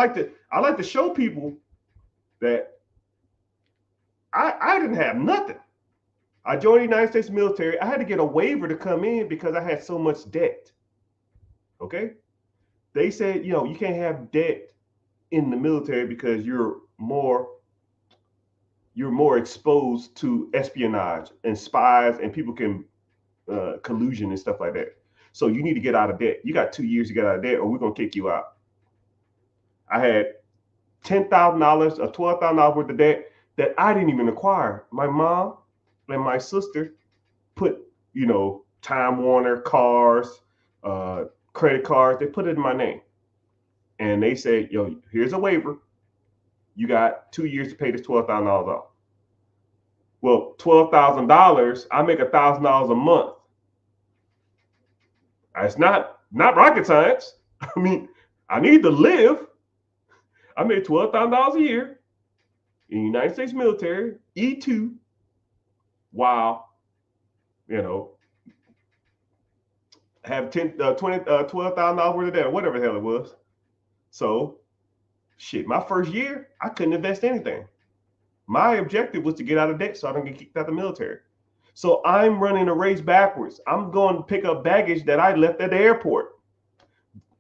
like to show people that I didn't have nothing. I joined the United States military. I had to get a waiver to come in because I had so much debt. Okay. They said, you can't have debt in the military because you're more exposed to espionage and spies, and people can collusion and stuff like that. So you need to get out of debt. You got 2 years to get out of debt, or we're gonna kick you out. I had $10,000 or $12,000 worth of debt that I didn't even acquire. My mom and my sister put, Time Warner cars, credit cards. They put it in my name, and they said, here's a waiver. You got 2 years to pay this $12,000 off. Well, $12,000, I make $1,000 a month. It's not rocket science. I mean, I need to live. I made $12,000 a year in the United States military, E2, while, have $12,000 worth of debt, or whatever the hell it was. So, shit, my first year, I couldn't invest anything. My objective was to get out of debt so I don't get kicked out of the military. So I'm running a race backwards. I'm going to pick up baggage that I left at the airport.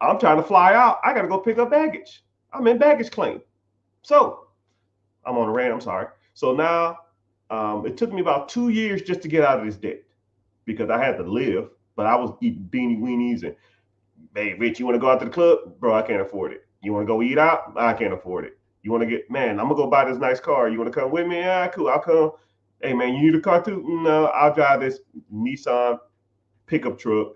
I'm trying to fly out. I got to go pick up baggage. I'm in baggage claim. So I'm on a rant. I'm sorry. So now it took me about 2 years just to get out of this debt because I had to live, but I was eating beanie weenies and, hey, Rich, you want to go out to the club? Bro, I can't afford it. You want to go eat out? I can't afford it. You want to get, man, I'm going to go buy this nice car. You want to come with me? Yeah, cool. I'll come. Hey, man, you need a car too? No, I'll drive this Nissan pickup truck,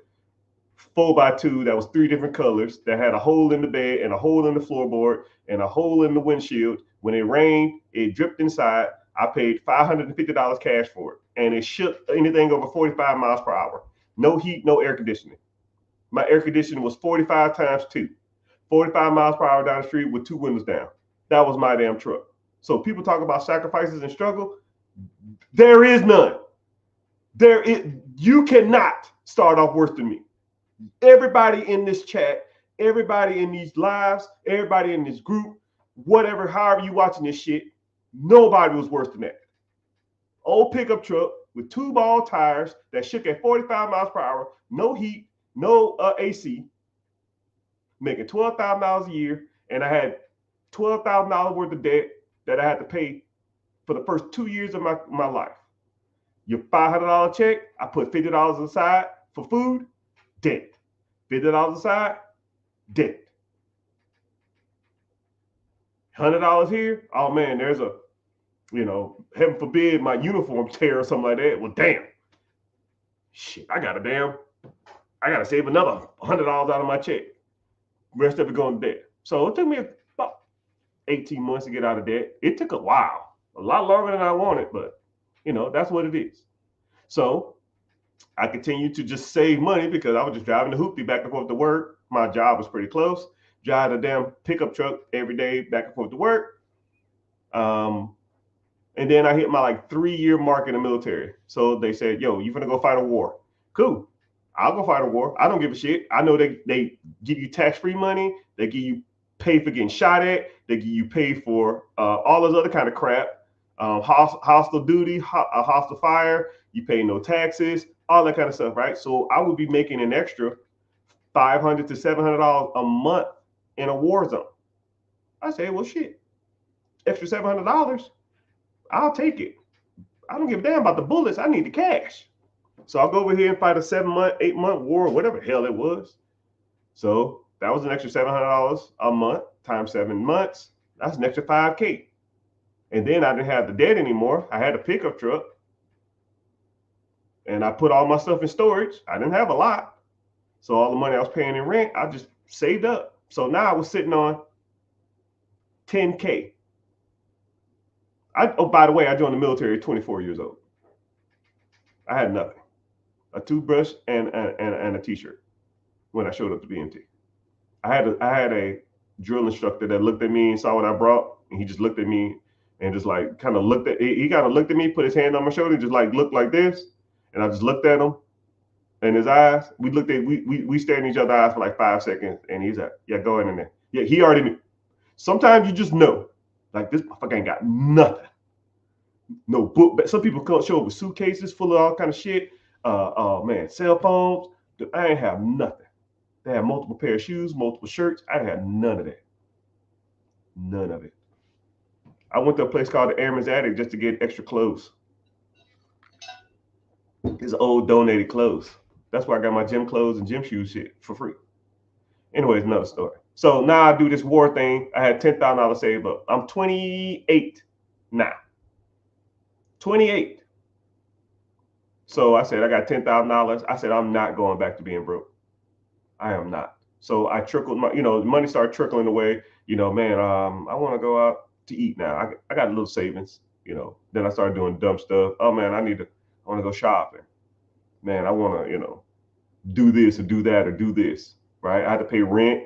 4x2 that was 3 different colors, that had a hole in the bed and a hole in the floorboard and a hole in the windshield. When it rained, it dripped inside. I paid $550 cash for it. And it shook anything over 45 miles per hour. No heat, no air conditioning. My air conditioning was 45 times 2. 45 miles per hour down the street with 2 windows down. That was my damn truck. So people talk about sacrifices and struggle. There is none. You cannot start off worse than me. Everybody in this chat, everybody in these lives, everybody in this group, whatever, however you watching this shit, nobody was worse than that. Old pickup truck with 2 ball tires that shook at 45 miles per hour, no heat, no AC, making $12,000 a year, and I had $12,000 worth of debt that I had to pay for the first 2 years of my life. Your $500 check, I put $50 aside for food, debt. $50 aside, debt. $100 here, oh man, there's a, heaven forbid my uniform tear or something like that. Well, damn. Shit, I gotta save another $100 out of my check. Rest of it going to debt. So it took me about 18 months to get out of debt. It took a while, a lot longer than I wanted, but that's what it is. So I continued to just save money because I was just driving the hoopty back and forth to work. My job was pretty close. Drive a damn pickup truck every day back and forth to work. And then I hit my 3-year mark in the military. So they said, yo, you finna go fight a war. Cool. I'll go fight a war. I don't give a shit. I know they give you tax-free money. They give you pay for getting shot at. They give you pay for all this other kind of crap. Hostile duty, hostile fire. You pay no taxes, all that kind of stuff, right? So I would be making an extra $500 to $700 a month in a war zone. I say, well, shit, extra $700, I'll take it. I don't give a damn about the bullets. I need the cash. So I'll go over here and fight a 7-month, 8-month war, whatever the hell it was. So that was an extra $700 a month times 7 months. That's an extra $5K. And then I didn't have the debt anymore. I had a pickup truck. And I put all my stuff in storage. I didn't have a lot. So all the money I was paying in rent, I just saved up. So now I was sitting on $10K. Oh, by the way, I joined the military at 24 years old. I had nothing, a toothbrush and a t-shirt when I showed up to BMT. I had a drill instructor that looked at me and saw what I brought, and he just looked at me and just like kind of looked at, he kind of looked at me, put his hand on my shoulder, just like looked like this, and I just looked at him, and his eyes, we stared in each other's eyes for like 5 seconds, and he's like, yeah, go in there. Yeah, he already knew. Sometimes you just know, like, this motherfucker ain't got nothing. No book, but some people come show up with suitcases full of all kind of shit. Oh man, cell phones. I ain't have nothing. They had multiple pair of shoes, multiple shirts. I had none of that. None of it. I went to a place called the Airman's Attic just to get extra clothes. It's old donated clothes. That's why I got my gym clothes and gym shoes shit for free. Anyways, another story. So now I do this war thing. I had $10,000 saved up. I'm 28 now. 28. So I said, I got $10,000. I said, I'm not going back to being broke. I am not. So I trickled my, money started trickling away. Man, I want to go out to eat now. I got a little savings, Then I started doing dumb stuff. Oh man, I want to go shopping. Man, I want to, do this or do that or do this, right? I had to pay rent,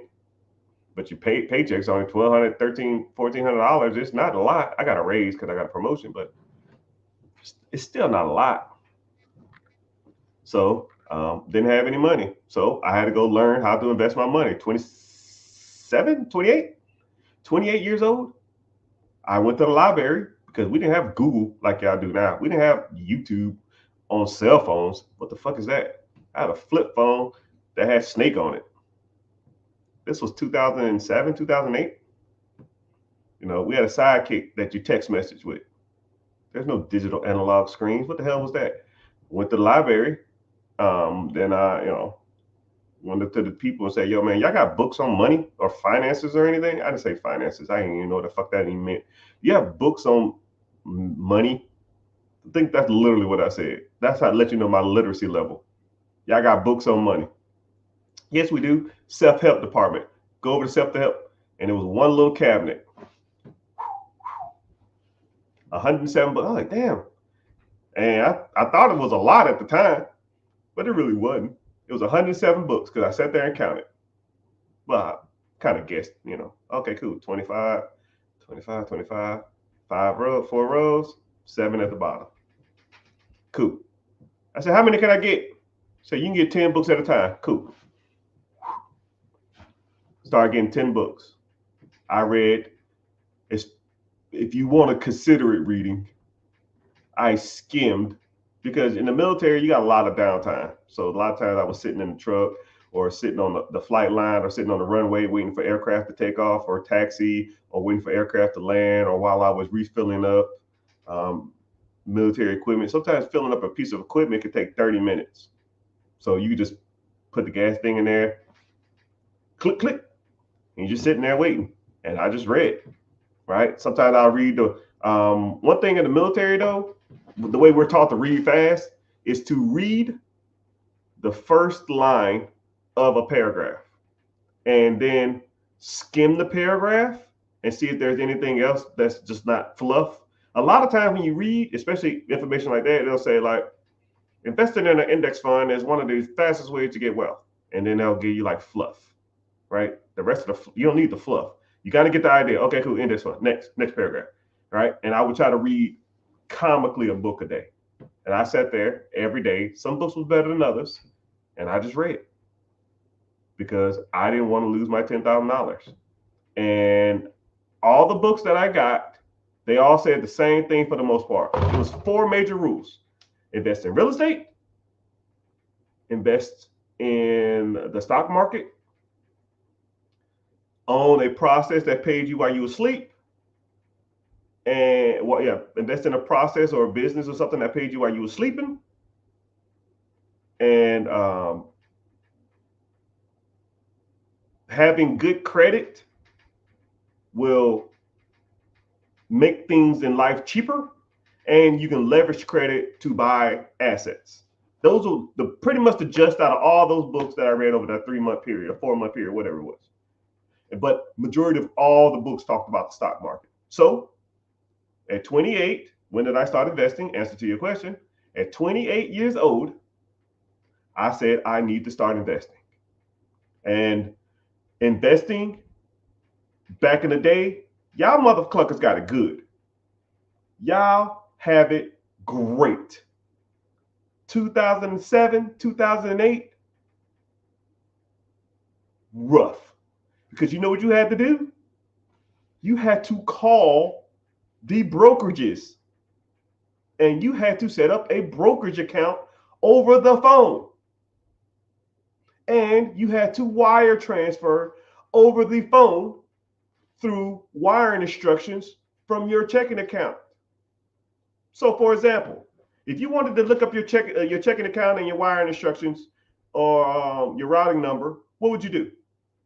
but you pay paychecks only $1,200, $1,300, $1,400. It's not a lot. I got a raise because I got a promotion, but it's still not a lot. So didn't have any money. So I had to go learn how to invest my money. 28 years old. I went to the library because we didn't have Google like y'all do now. We didn't have YouTube on cell phones. What the fuck is that? I had a flip phone that had Snake on it. This was 2007, 2008. We had a sidekick that you text message with. There's no digital analog screens. What the hell was that? Went to the library. Then I, went up to the people and said, yo, man, y'all got books on money or finances or anything? I didn't say finances. I didn't even know what the fuck that even meant. You have books on money? I think that's literally what I said. That's how I let you know my literacy level. Y'all got books on money? Yes, we do. Self-help department. Go over to self-help, and it was one little cabinet. 107 books. I was like, damn. And I thought it was a lot at the time, but it really wasn't. It was 107 books because I sat there and counted. Well, I kind of guessed, okay, cool. 25, 25, 25, 4 rows, 7 at the bottom. Cool. I said, how many can I get? So you can get 10 books at a time. Cool. Started getting 10 books. I read, if you want to consider it reading, I skimmed, because in the military, you got a lot of downtime. So a lot of times I was sitting in the truck or sitting on the flight line or sitting on the runway waiting for aircraft to take off or taxi or waiting for aircraft to land, or while I was refilling up military equipment. Sometimes filling up a piece of equipment could take 30 minutes. So you just put the gas thing in there, click, click, and you're just sitting there waiting. And I just read, right? Sometimes I'll read the, one thing in the military though, the way we're taught to read fast is to read the first line of a paragraph and then skim the paragraph and see if there's anything else that's just not fluff. A lot of times when you read, especially information like that, they'll say like, investing in an index fund is one of the fastest ways to get wealth. And then they'll give you like fluff, right? The rest of you don't need the fluff. You got to get the idea. Okay, cool, index fund. Next paragraph, right? And I would try to read comically a book a day. And I sat there every day. Some books was better than others. And I just read because I didn't want to lose my $10,000. And all the books that I got, they all said the same thing for the most part. It was 4 major rules. Invest in real estate, invest in the stock market, own a process that paid you while you were asleep, and invest in a process or a business or something that paid you while you were sleeping, and having good credit will make things in life cheaper, and you can leverage credit to buy assets. Those are pretty much the gist out of all those books that I read over that 3-month period, or 4-month period, whatever it was. But majority of all the books talked about the stock market. So At 28, when did I start investing? Answer to your question. At 28 years old, I said I need to start investing. And investing back in the day, y'all motherfuckers got it good. Y'all have it great. 2007, 2008, rough. Because you know what you had to do? You had to call the brokerages and you had to set up a brokerage account over the phone. And you had to wire transfer over the phone through wiring instructions from your checking account. So, for example, if you wanted to look up your checking account and your wiring instructions or your routing number, what would you do?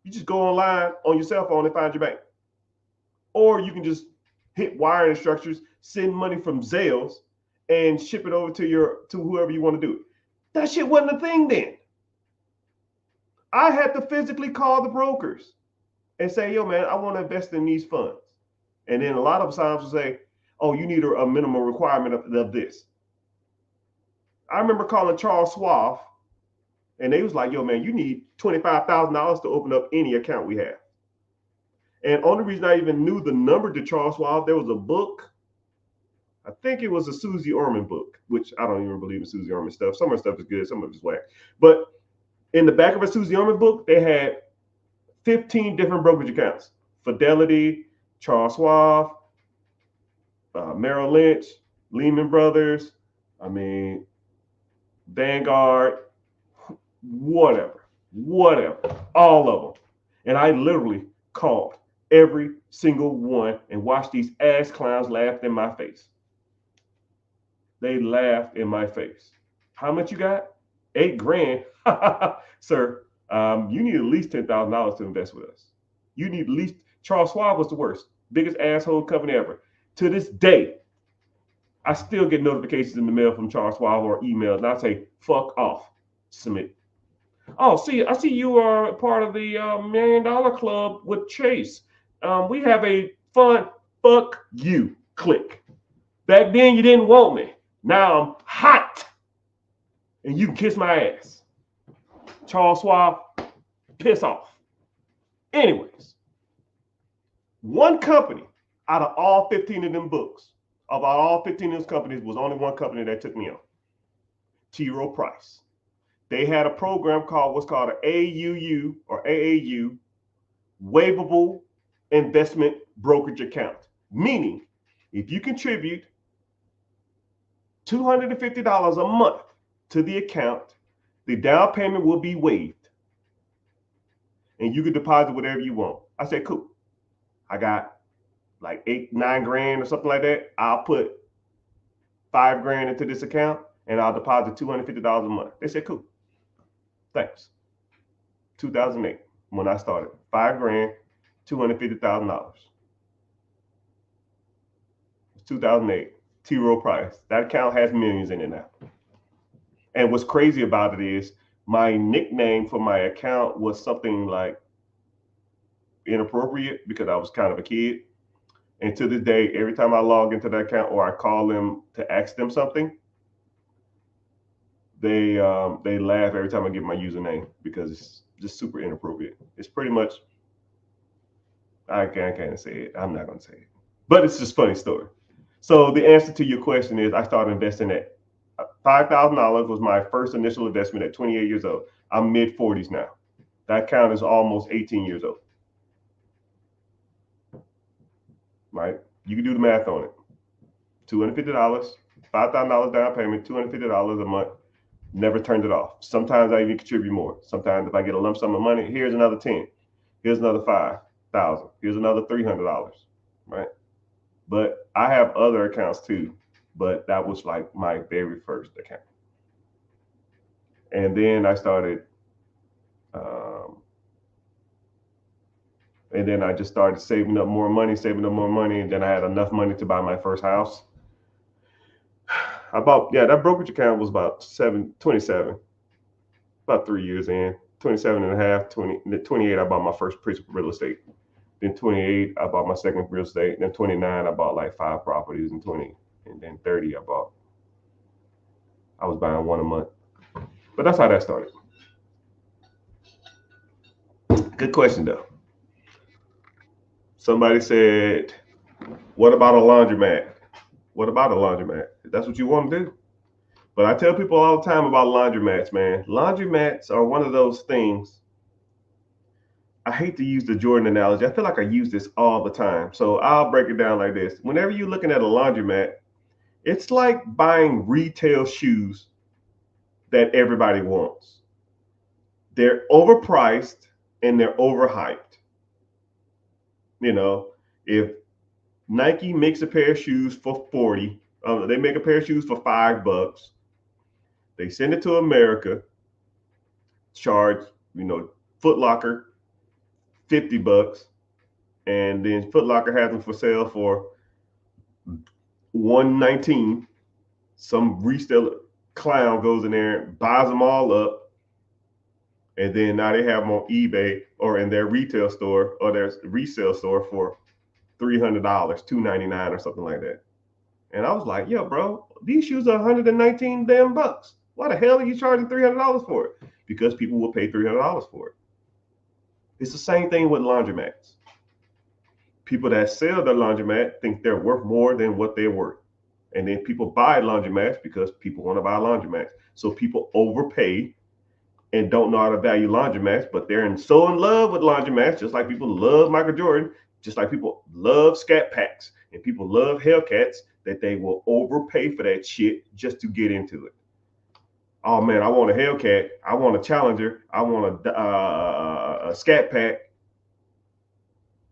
You just go online on your cell phone and find your bank. Or you can just hit wiring instructions, send money from Zelle, and ship it over to whoever you want to do it. That shit wasn't a thing then. I had to physically call the brokers and say, yo, man, I want to invest in these funds. And then a lot of times will say, oh, you need a minimum requirement of this. I remember calling Charles Schwab, and they was like, yo, man, you need $25,000 to open up any account we have. And only reason I even knew the number to Charles Schwab, there was a book. I think it was a Susie Orman book, which I don't even believe in Susie Orman stuff. Some of the stuff is good, some of it's whack. But in the back of a Susie Orman book, they had 15 different brokerage accounts. Fidelity, Charles Schwab, Merrill Lynch, Lehman Brothers, Vanguard, whatever, all of them. And I literally called every single one and watched these ass clowns laugh in my face. They laughed in my face. How much you got? $8,000. Sir, you need at least $10,000 to invest with us. You need at least, Charles Schwab was the worst, biggest asshole company ever. To this day, I still get notifications in the mail from Charles Schwab or emails, and I say, fuck off, submit. Oh, I see you are part of the $1 Million Club with Chase. We have a fun, fuck you, click. Back then, you didn't want me. Now I'm hot, and you can kiss my ass. Charles Schwab, piss off. Anyways, one company out of all 15 of them books, about all 15 of those companies, was only one company that took me on. T. Rowe Price. They had a program what's called an AUU or AAU, waivable investment brokerage account. Meaning, if you contribute $250 a month to the account, the down payment will be waived. And you can deposit whatever you want. I said, cool. I got like $9,000 or something like that. I'll put $5,000 into this account and I'll deposit $250 a month. They said, cool. Thanks. 2008, when I started. $5,000, $250,000. 2008. T. Rowe Price. That account has millions in it now. And what's crazy about it is my nickname for my account was something like inappropriate because I was kind of a kid. And to this day, every time I log into that account or I call them to ask them something, they laugh every time I give my username because it's just super inappropriate. It's pretty much, I can't say it. I'm not going to say it. But it's just a funny story. So the answer to your question is I started investing at $5,000 was my first initial investment at 28 years old. I'm mid-40s now. That account is almost 18 years old. Right? You can do the math on it. $250, $5,000 down payment, $250 a month. Never turned it off. Sometimes I even contribute more. Sometimes if I get a lump sum of money, here's another 10. Here's another 5,000. Here's another $300. Right? But I have other accounts too. But that was like my very first account. And then I started, and then I just started saving up more money. And then I had enough money to buy my first house. That brokerage account was about 27, about 3 years in, 27 and a half, 28, I bought my first piece of real estate. Then 28, I bought my second real estate. Then 29, I bought like 5 properties. And 20, and then 30, I was buying one a month. But that's how that started. Good question though. Somebody said, what about a laundromat? What about a laundromat? If that's what you want to do. But I tell people all the time about laundromats, man. Laundromats are one of those things. I hate to use the Jordan analogy. I feel like I use this all the time. So I'll break it down like this. Whenever you're looking at a laundromat, it's like buying retail shoes that everybody wants. They're overpriced and they're overhyped. You know, if Nike makes a pair of shoes for 40, they make a pair of shoes for $5. They send it to America, charge, Foot Locker $50, and then Foot Locker has them for sale for $119. Some reseller clown goes in there and buys them all up, and then now they have them on eBay or in their retail store or their resale store for $300, $299 or something like that. And I was like, yo, bro, these shoes are 119 damn bucks. Why the hell are you charging $300 for it? Because people will pay $300 for it. It's the same thing with laundromats. People that sell their laundromat think they're worth more than what they're worth. And then people buy laundromats because people want to buy laundromats. So people overpay and don't know how to value laundromats, but they're so in love with laundromats, just like people love Michael Jordan, just like people love Scat Packs and people love Hellcats, that they will overpay for that shit just to get into it. Oh man, I want a Hellcat, I want a Challenger, I want a Scat Pack,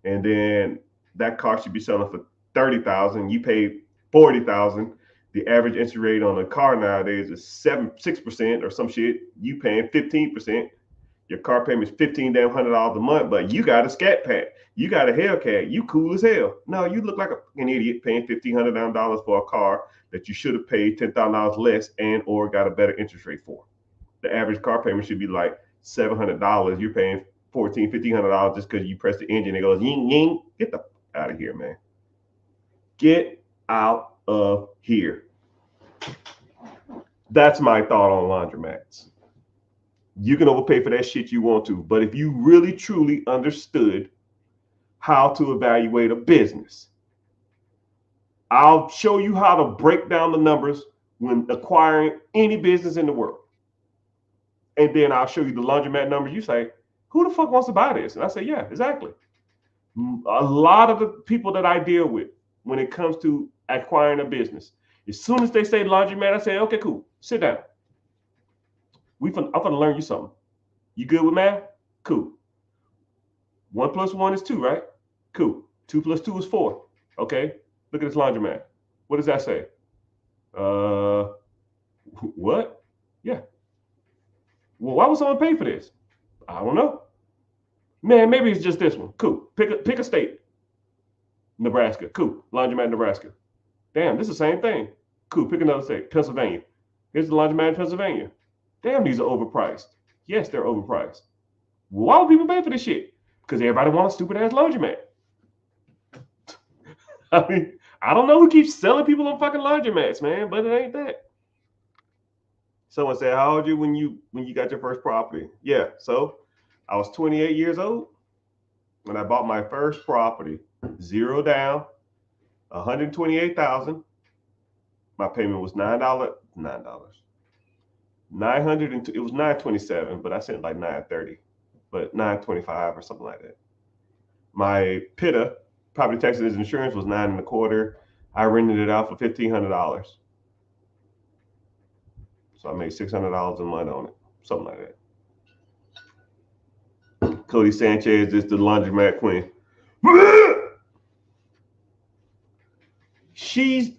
and then that car should be selling for $30,000. You pay $40,000. The average interest rate on a car nowadays is 6% or some shit. You paying 15%. Your car payment is $1,500 a month, but you got a Scat Pack. You got a Hellcat. You cool as hell. No, you look like an idiot paying $1,500 for a car that you should have paid $10,000 less and or got a better interest rate for. The average car payment should be like $700. You're paying $1,400, $1,500 just because you press the engine and it goes ying ying. Get the out of here, man. Get out of here. That's my thought on laundromats. You can overpay for that shit you want to, but if you really truly understood how to evaluate a business, I'll show you how to break down the numbers when acquiring any business in the world. And then I'll show you the laundromat numbers. You say, who the fuck wants to buy this? And I say, yeah, exactly. A lot of the people that I deal with when it comes to acquiring a business, as soon as they say laundromat, I say, okay, cool, sit down. I'm gonna learn you something. You good with math? Cool. 1 + 1 is 2, right? Cool. 2 + 2 is 4. Okay. Look at this laundromat. What does that say? What? Yeah. Well, why would someone pay for this? I don't know. Man, maybe it's just this one. Cool. Pick a state. Nebraska. Cool. Laundromat, Nebraska. Damn, this is the same thing. Cool. Pick another state. Pennsylvania. Here's the laundromat in Pennsylvania. Damn, these are overpriced. Yes, they're overpriced. Why would people pay for this shit? Because everybody wants a stupid ass laundromat. I mean, I don't know who keeps selling people on fucking laundromats, man, but it ain't that. Someone said, how old are you when you got your first property? Yeah, so I was 28 years old when I bought my first property. 0 down, $128,000. My payment was $9. It was $927, but I sent like $930, but $925 or something like that. My PITA, property taxes and insurance, was $9.25. I rented it out for $1,500. So I made $600 a month on it, something like that. Cody Sanchez is the laundromat queen. She's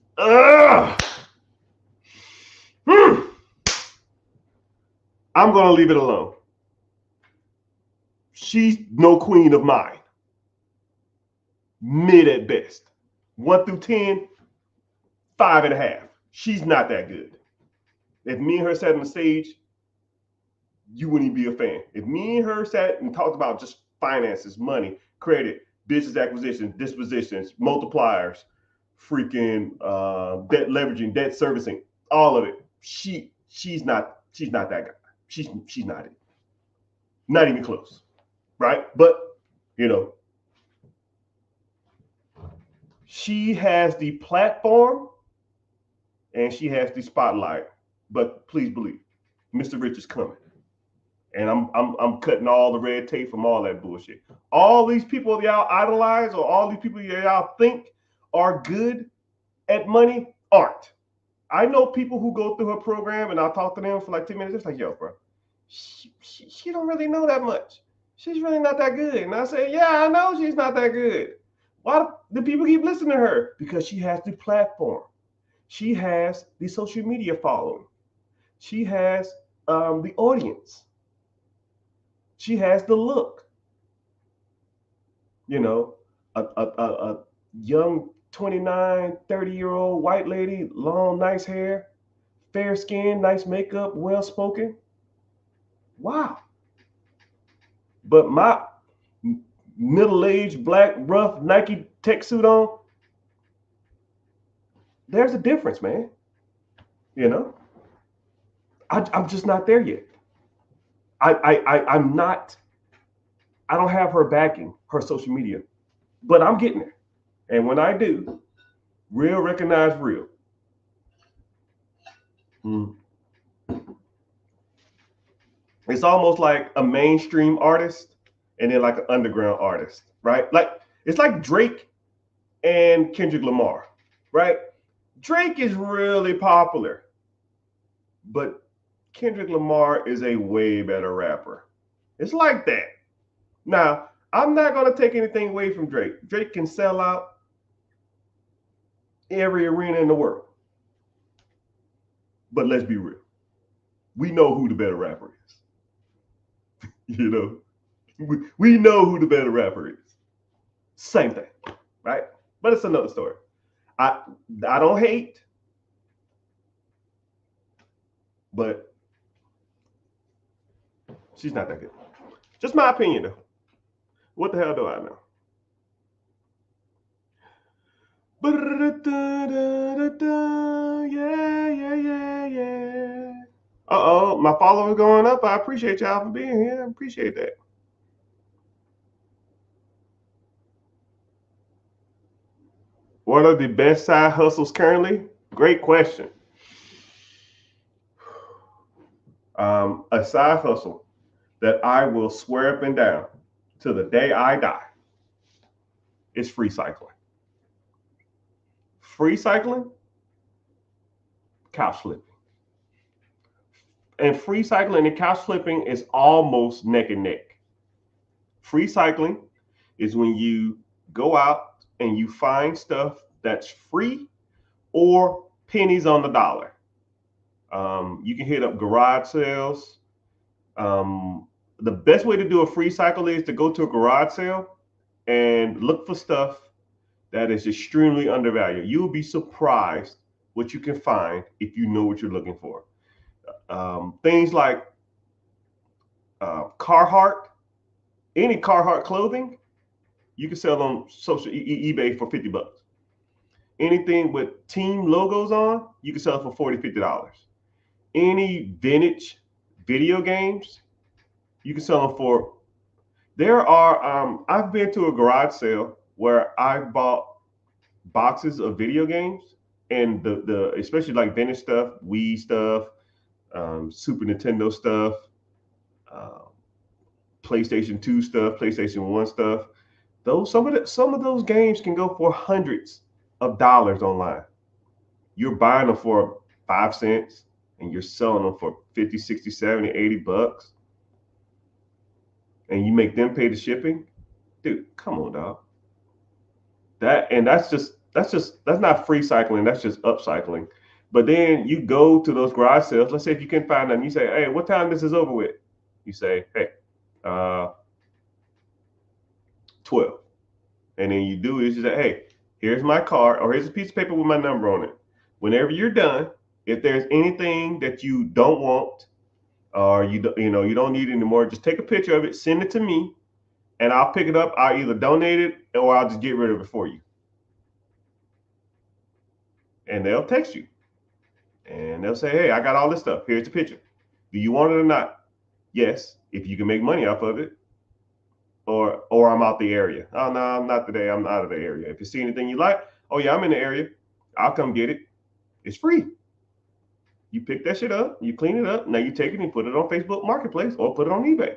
I'm gonna leave it alone. She's no queen of mine. Mid at best. 1 through 10, 5.5. She's not that good. If me and her sat on the stage, you wouldn't even be a fan. If me and her sat and talked about just finances, money, credit, business acquisitions, dispositions, multipliers, freaking debt leveraging, debt servicing, all of it. She's not that guy. She's not it. Not even close. Right? But you know, she has the platform and she has the spotlight. But please believe, Mr. Rich is coming. And I'm cutting all the red tape from all that bullshit. All these people y'all idolize or all these people y'all think are good at money aren't. I know people who go through her program and I'll talk to them for like 10 minutes. It's like, yo, bro, she don't really know that much. She's really not that good. And I say, yeah, I know she's not that good. Why do people keep listening to her? Because she has the platform. She has the social media following. She has the audience. She has the look. You know, a young 29, 30-year-old white lady, long, nice hair, fair skin, nice makeup, well-spoken. Wow. But my middle-aged, black, rough Nike tech suit on, there's a difference, man. You know? I'm just not there yet. I'm not, I don't have her backing, her social media, but I'm getting there. And when I do, real recognize real. It's almost like a mainstream artist and then like an underground artist, right? Like it's like Drake and Kendrick Lamar, right? Drake is really popular, but Kendrick Lamar is a way better rapper. It's like that. Now, I'm not going to take anything away from Drake. Drake can sell out every arena in the world. But let's be real. We know who the better rapper is. You know, we know who the better rapper is. Same thing, right? But it's another story. I don't hate, but she's not that good. Just my opinion, though. What the hell do I know? Yeah. Uh-oh, my followers going up. I appreciate y'all for being here. I appreciate that. What are the best side hustles currently? Great question. A side hustle that I will swear up and down to the day I die is free cycling. Free cycling, couch flipping. And free cycling and couch flipping is almost neck and neck. Free cycling is when you go out and you find stuff that's free or pennies on the dollar. You can hit up garage sales. The best way to do a free cycle is to go to a garage sale and look for stuff that is extremely undervalued. You will be surprised what you can find if you know what you're looking for. Things like Carhartt, any Carhartt clothing, you can sell on social eBay for $50. Anything with team logos on, you can sell it for $40, $50. Any vintage video games, you can sell them for. There are. I've been to a garage sale where I bought boxes of video games, and the especially like vintage stuff, Wii stuff, Super Nintendo stuff, PlayStation 2 stuff, PlayStation 1 stuff. Some of those games can go for hundreds of dollars online. You're buying them for 5 cents and you're selling them for 50, 60, 70, 80 bucks. And you make them pay the shipping. Dude, come on, dog. That's not free cycling, that's just upcycling. But then you go to those garage sales. Let's say if you can find them, you say, hey, what time this is over with? You say, hey, 12. And then you do is you say, hey, here's my card, or here's a piece of paper with my number on it. Whenever you're done, if there's anything that you don't want or you don't need anymore, just take a picture of it, send it to me, and I'll pick it up. I'll either donate it or I'll just get rid of it for you. And they'll text you and they'll say, hey, I got all this stuff. Here's the picture. Do you want it or not? Yes, if you can make money off of it. Or I'm out the area. Oh, no, I'm not today. I'm out of the area. If you see anything you like, oh, yeah, I'm in the area. I'll come get it. It's free. You pick that shit up, you clean it up. Now you take it and put it on Facebook Marketplace or put it on eBay.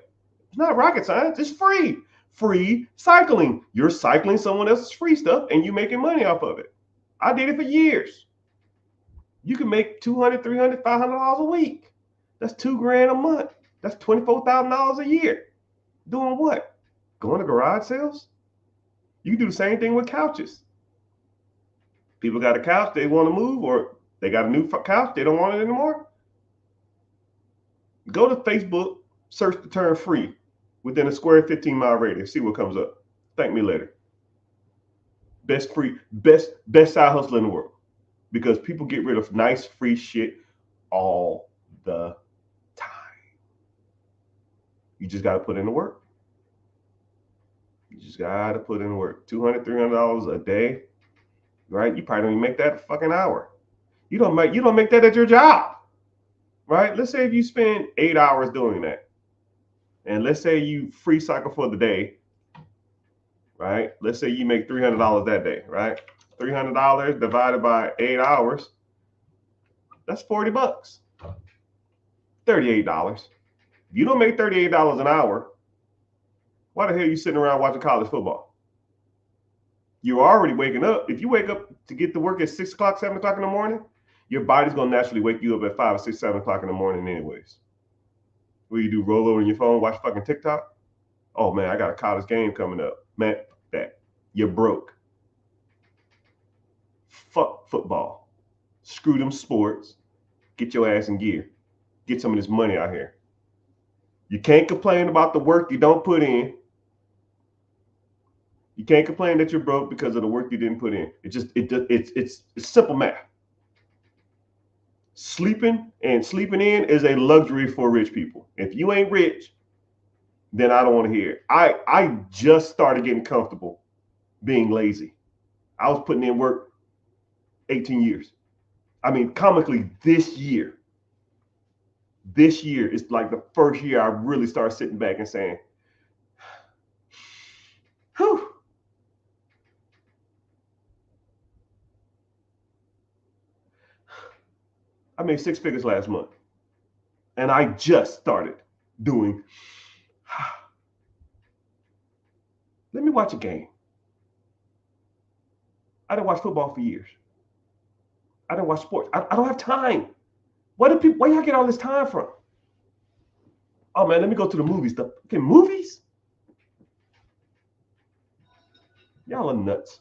It's not rocket science. It's free. Free cycling. You're cycling someone else's free stuff and you making money off of it. I did it for years. You can make $200, $300, $500 a week. That's $2,000 a month. That's $24,000 a year. Doing what? Going to garage sales? You can do the same thing with couches. People got a couch they want to move, or they got a new couch, they don't want it anymore. Go to Facebook, search the term free within a square 15-mile radius. See what comes up. Thank me later. Best side hustle in the world. Because people get rid of nice free shit all the time. You just got to put in the work. You just got to put in the work. $200, $300 a day, right? You probably don't even make that a fucking hour. You don't make that at your job, right? Let's say if you spend 8 hours doing that, and let's say you free cycle for the day, right? Let's say you make $300 that day, right? $300 divided by 8 hours, that's $40. $38. You don't make $38 an hour. Why the hell are you sitting around watching college football? You're already waking up. If you wake up to get to work at 6 o'clock, 7 o'clock in the morning, your body's going to naturally wake you up at 5 or 6, 7 o'clock in the morning anyways. What do you do? Roll over on your phone, watch fucking TikTok? Oh, man, I got a college game coming up. Man, that. You're broke. Fuck football. Screw them sports. Get your ass in gear. Get some of this money out here. You can't complain about the work you don't put in. You can't complain that you're broke because of the work you didn't put in. It's simple math. Sleeping in is a luxury for rich people. If you ain't rich, then I don't want to hear it. I just started getting comfortable being lazy. I was putting in work 18 years. I mean, comically, this year is like the first year I really started sitting back and saying, whew. I made 6 figures last month. And I just started doing, let me watch a game. I didn't watch football for years. I didn't watch sports. I don't have time. Where y'all get all this time from? Oh man, let me go to the movies. Okay, movies? Y'all are nuts.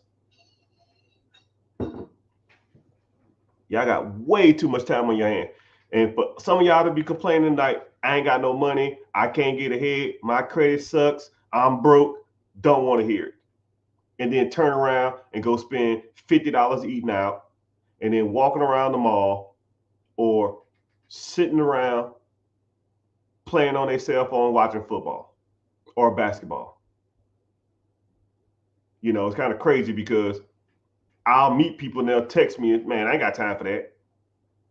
Y'all got way too much time on your hand. And for some of y'all to be complaining like, I ain't got no money, I can't get ahead, my credit sucks, I'm broke, don't want to hear it. And then turn around and go spend $50 eating out, and then walking around the mall or sitting around playing on their cell phone watching football or basketball. You know, it's kind of crazy because I'll meet people and they'll text me, man, I ain't got time for that.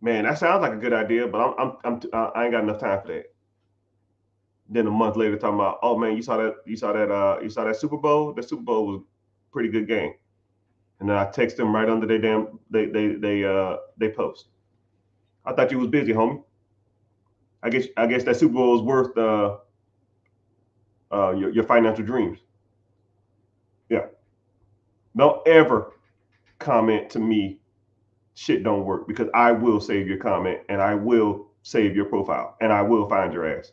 Man, that sounds like a good idea, but I ain't got enough time for that. Then a month later, talking about, oh man, you saw that Super Bowl? The Super Bowl was a pretty good game. And then I text them right under their damn they post. I thought you was busy, homie. I guess that Super Bowl is worth your financial dreams. Yeah. Don't ever comment to me shit don't work, because I will save your comment and I will save your profile and I will find your ass.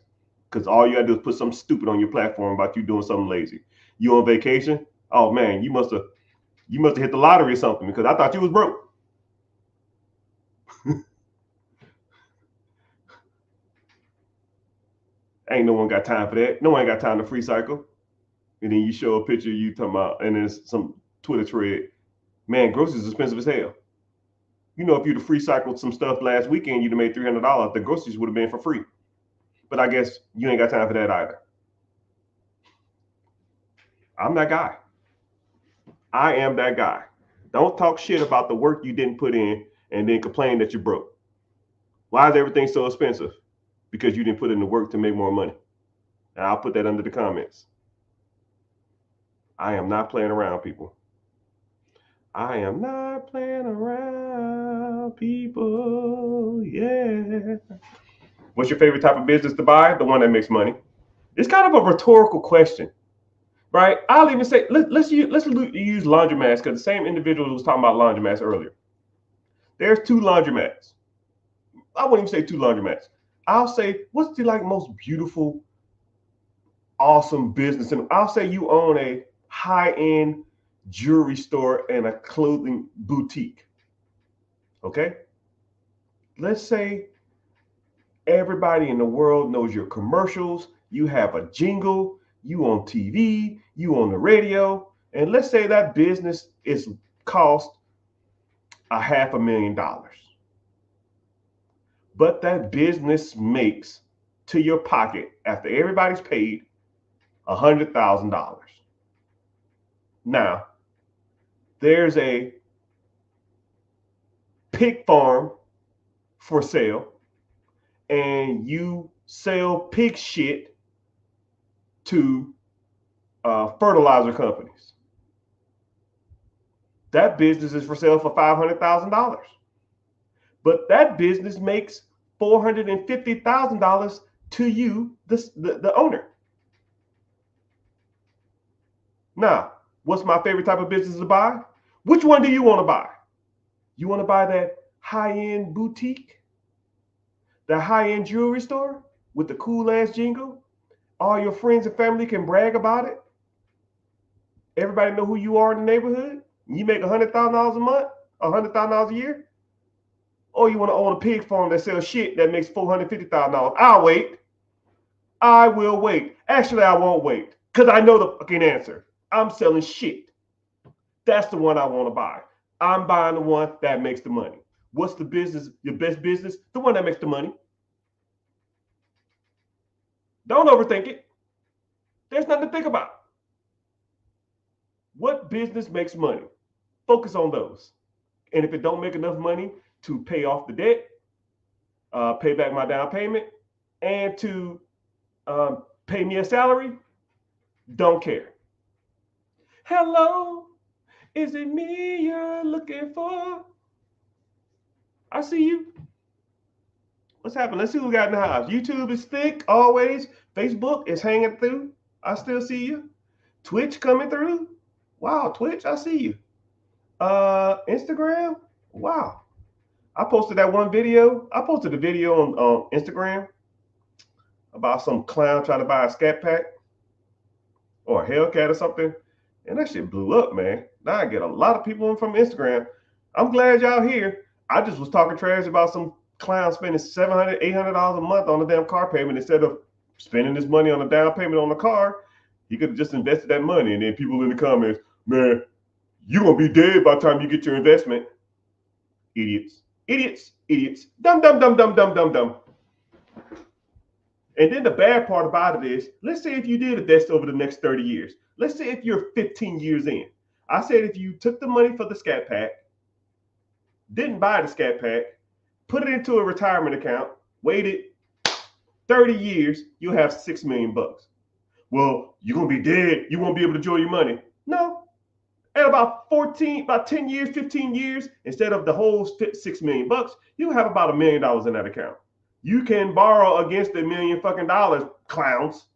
Because all you gotta do is put something stupid on your platform about you doing something lazy. You on vacation? Oh man, you must have hit the lottery or something, because I thought you was broke. Ain't no one got time for that. No one ain't got time to free cycle. And then you show a picture of you talking about, and there's some Twitter thread. Man, groceries is expensive as hell. You know, if you'd have free cycled some stuff last weekend, you'd have made $300. The groceries would have been for free. But I guess you ain't got time for that either. I'm that guy. I am that guy. Don't talk shit about the work you didn't put in and then complain that you're broke. Why is everything so expensive? Because you didn't put in the work to make more money. And I'll put that under the comments. I am not playing around, people. I am not playing around, people. Yeah. What's your favorite type of business to buy? The one that makes money. It's kind of a rhetorical question, right? I'll even say let's use laundromats, because the same individual was talking about laundromats earlier. There's two laundromats. I wouldn't even say two laundromats. I'll say, what's the most beautiful, awesome business? And I'll say you own a high-end jewelry store and a clothing boutique. Okay? Let's say everybody in the world knows your commercials. You have a jingle. You on TV. You on the radio. And let's say that business is cost $500,000. But that business makes to your pocket, after everybody's paid, $100,000. Now, there's a pig farm for sale, and you sell pig shit to fertilizer companies. That business is for sale for $500,000. But that business makes $450,000 to you, the owner. Now, what's my favorite type of business to buy? Which one do you want to buy? You want to buy that high-end boutique? The high-end jewelry store with the cool-ass jingle? All your friends and family can brag about it? Everybody know who you are in the neighborhood? You make $100,000 a month? $100,000 a year? Or you want to own a pig farm that sells shit that makes $450,000? I'll wait. I will wait. Actually, I won't wait, because I know the fucking answer. I'm selling shit. That's the one I want to buy. I'm buying the one that makes the money. What's the business, your best business? The one that makes the money. Don't overthink it. There's nothing to think about. What business makes money? Focus on those. And if it don't make enough money to pay off the debt, pay back my down payment, and to pay me a salary, don't care. Hello, is it me you're looking for? I see you. What's happening? Let's see who we got in the house. YouTube is thick, always. Facebook is hanging through. I still see you. Twitch coming through. Wow, Twitch, I see you. Instagram, wow. I posted that one video. I posted a video on Instagram about some clown trying to buy a scat pack or a Hellcat or something. And that shit blew up, man. Now I get a lot of people from Instagram. I'm glad y'all here. I just was talking trash about some clown spending $700, $800 a month on a damn car payment instead of spending this money on a down payment on the car. He could have just invested that money. And then people in the comments, man, you're going to be dead by the time you get your investment. Idiots. Idiots. Idiots. Dumb, dumb, dumb, dumb, dumb, dumb, dumb. And then the bad part about it is, let's say if you did invest over the next 30 years. Let's say if you're 15 years in. I said if you took the money for the scat pack, didn't buy the scat pack, put it into a retirement account, waited 30 years, you'll have $6 million. Well, you're going to be dead. You won't be able to enjoy your money. No. At about 10 years, 15 years, instead of the whole $6 million, you'll have about $1 million in that account. You can borrow against $1 million fucking dollars, clowns.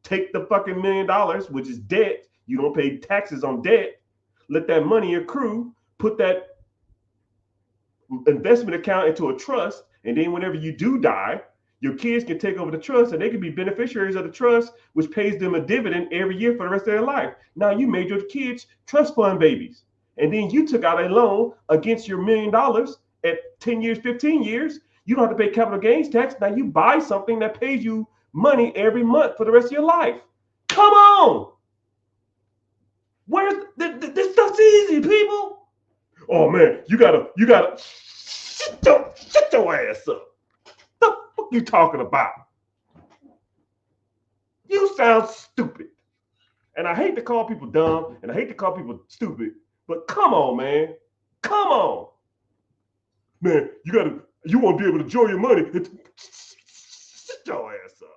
Take the fucking $1 million, which is debt. You don't pay taxes on debt. Let that money accrue. Put that investment account into a trust. And then whenever you do die, your kids can take over the trust and they can be beneficiaries of the trust, which pays them a dividend every year for the rest of their life. Now you made your kids trust fund babies. And then you took out a loan against your $1 million at 10 years, 15 years. You don't have to pay capital gains tax. Now you buy something that pays you money every month for the rest of your life. Come on. Where's this stuff's easy, people? Oh man, you gotta shut your ass up. The fuck you talking about? You sound stupid. And I hate to call people dumb and I hate to call people stupid, but come on, man. Come on. Man, you won't be able to enjoy your money. Sit your ass up.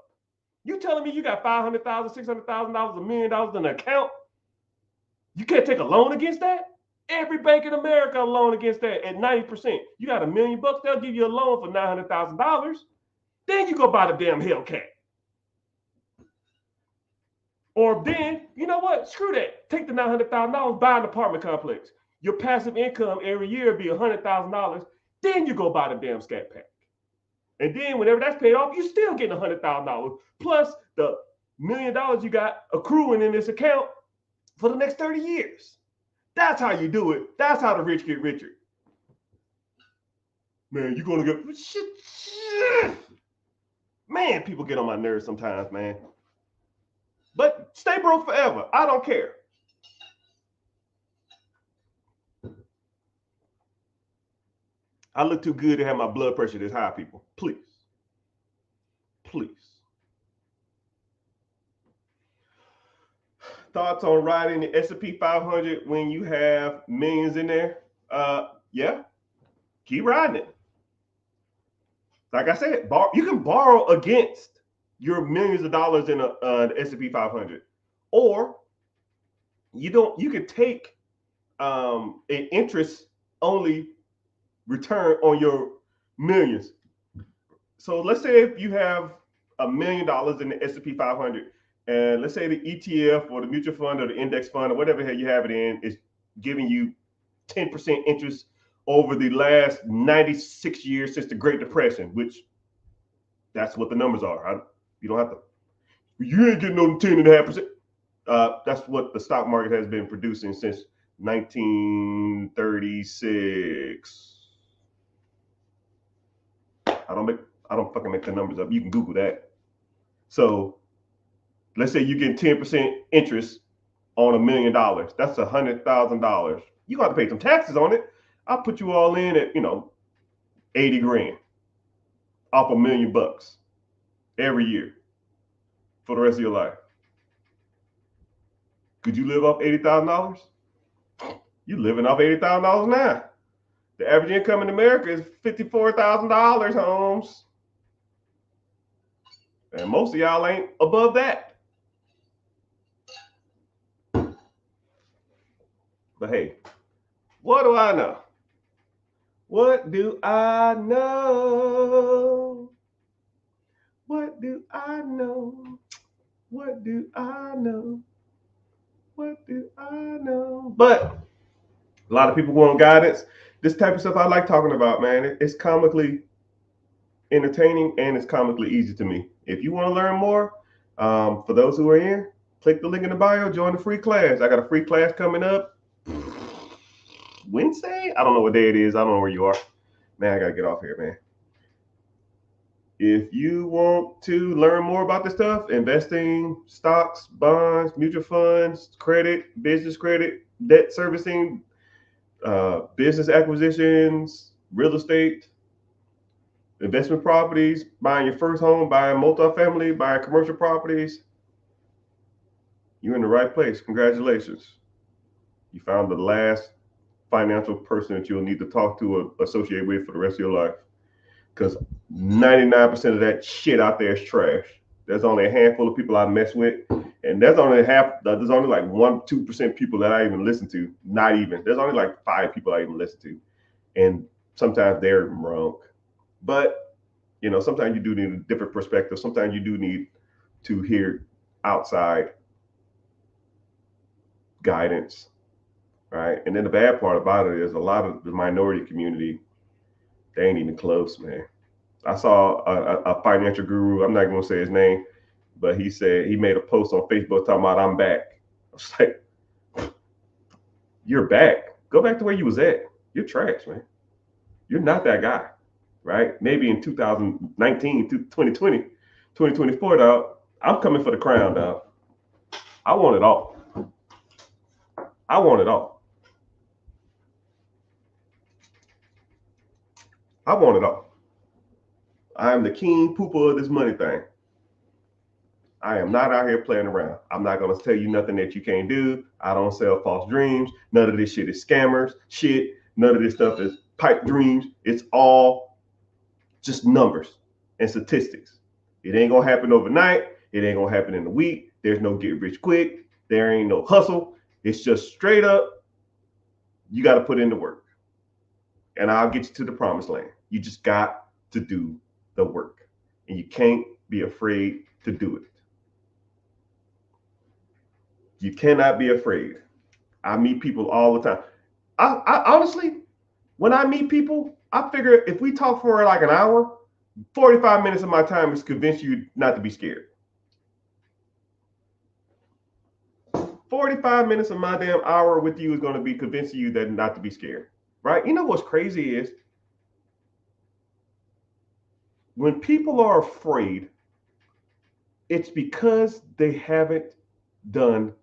You telling me you got $500,000, $600,000, $1 million in an account? You can't take a loan against that? Every bank in America a loan against that at 90%. You got $1 million, they'll give you a loan for $900,000. Then you go buy the damn Hellcat. Or then, you know what? Screw that. Take the $900,000, buy an apartment complex. Your passive income every year be $100,000. Then you go buy the damn Scat Pack. And then whenever that's paid off, you're still getting $100,000 plus the $1 million you got accruing in this account for the next 30 years. That's how you do it. That's how the rich get richer. Man, you're going to get shit. Man, people get on my nerves sometimes, man. But stay broke forever. I don't care. I look too good to have my blood pressure this high, people. Please. Please. Thoughts on riding the S&P 500 when you have millions in there? Yeah. Keep riding it. Like I said, you can borrow against your millions of dollars in the S&P 500. Or you can take an interest only return on your millions. So let's say if you have $1 million in the S&P 500, and let's say the ETF or the mutual fund or the index fund or whatever the hell you have it in is giving you 10% interest over the last 96 years since the Great Depression, which that's what the numbers are. You don't have to, you ain't getting no 10.5%. That's what the stock market has been producing since 1936. I don't fucking make the numbers up. You can Google that. So let's say you get 10% interest on $1 million. That's $100,000. You got to pay some taxes on it. I'll put you all in at 80 grand off $1 million every year for the rest of your life. Could you live off $80,000? You're living off $80,000 now. The average income in America is $54,000, Holmes. And most of y'all ain't above that. But hey, what do I know? What do I know? What do I know? What do I know? What do I know? But a lot of people want guidance. This type of stuff I like talking about, man. It's comically entertaining and it's comically easy to me. If you want to learn more, for those who are in, click the link in the bio, join the free class. I got a free class coming up Wednesday. I don't know what day it is. I don't know where you are. Man, I got to get off here, man. If you want to learn more about this stuff, investing, stocks, bonds, mutual funds, credit, business credit, debt servicing, business acquisitions, real estate, investment properties, buying your first home, buying multifamily, buying commercial properties, you're in the right place. Congratulations. You found the last financial person that you'll need to talk to or associate with for the rest of your life. Because 99% of that shit out there is trash. There's only a handful of people I mess with, and there's only like 1-2% people that I even listen to. Not even. There's only like 5 people I even listen to, and sometimes they're wrong. But sometimes you do need a different perspective. Sometimes you do need to hear outside guidance, right? And then the bad part about it is a lot of the minority community, they ain't even close, man. I saw a financial guru, I'm not going to say his name, but he said he made a post on Facebook talking about I'm back. I was like, you're back. Go back to where you was at. You're trash, man. You're not that guy, right? Maybe in 2019, 2020, 2024, dog, I'm coming for the crown, dog. I want it all. I want it all. I want it all. I am the king pooper of this money thing. I am not out here playing around. I'm not going to tell you nothing that you can't do. I don't sell false dreams. None of this shit is scammers shit. None of this stuff is pipe dreams. It's all just numbers and statistics. It ain't going to happen overnight. It ain't going to happen in a week. There's no get rich quick. There ain't no hustle. It's just straight up, you got to put in the work. And I'll get you to the promised land. You just got to do the work. And you can't be afraid to do it. You cannot be afraid. I meet people all the time. I honestly, when I meet people, I figure if we talk for like an hour, 45 minutes of my time is convince you not to be scared. 45 minutes of my damn hour with you is going to be convincing you that not to be scared, right? You know what's crazy is when people are afraid, it's because they haven't done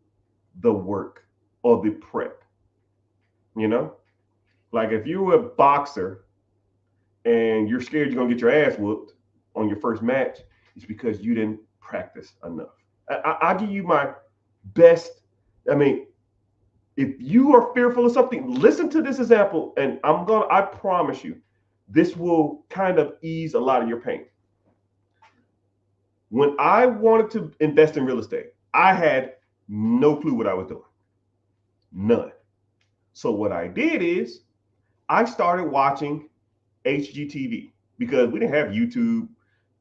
the work or the prep. You know, like if you're a boxer and you're scared you're gonna get your ass whooped on your first match, it's because you didn't practice enough. I'll give you my best. I mean, if you are fearful of something, listen to this example, and I promise you, this will kind of ease a lot of your pain. When I wanted to invest in real estate, I had no clue what I was doing. None. So what I did is I started watching HGTV because we didn't have YouTube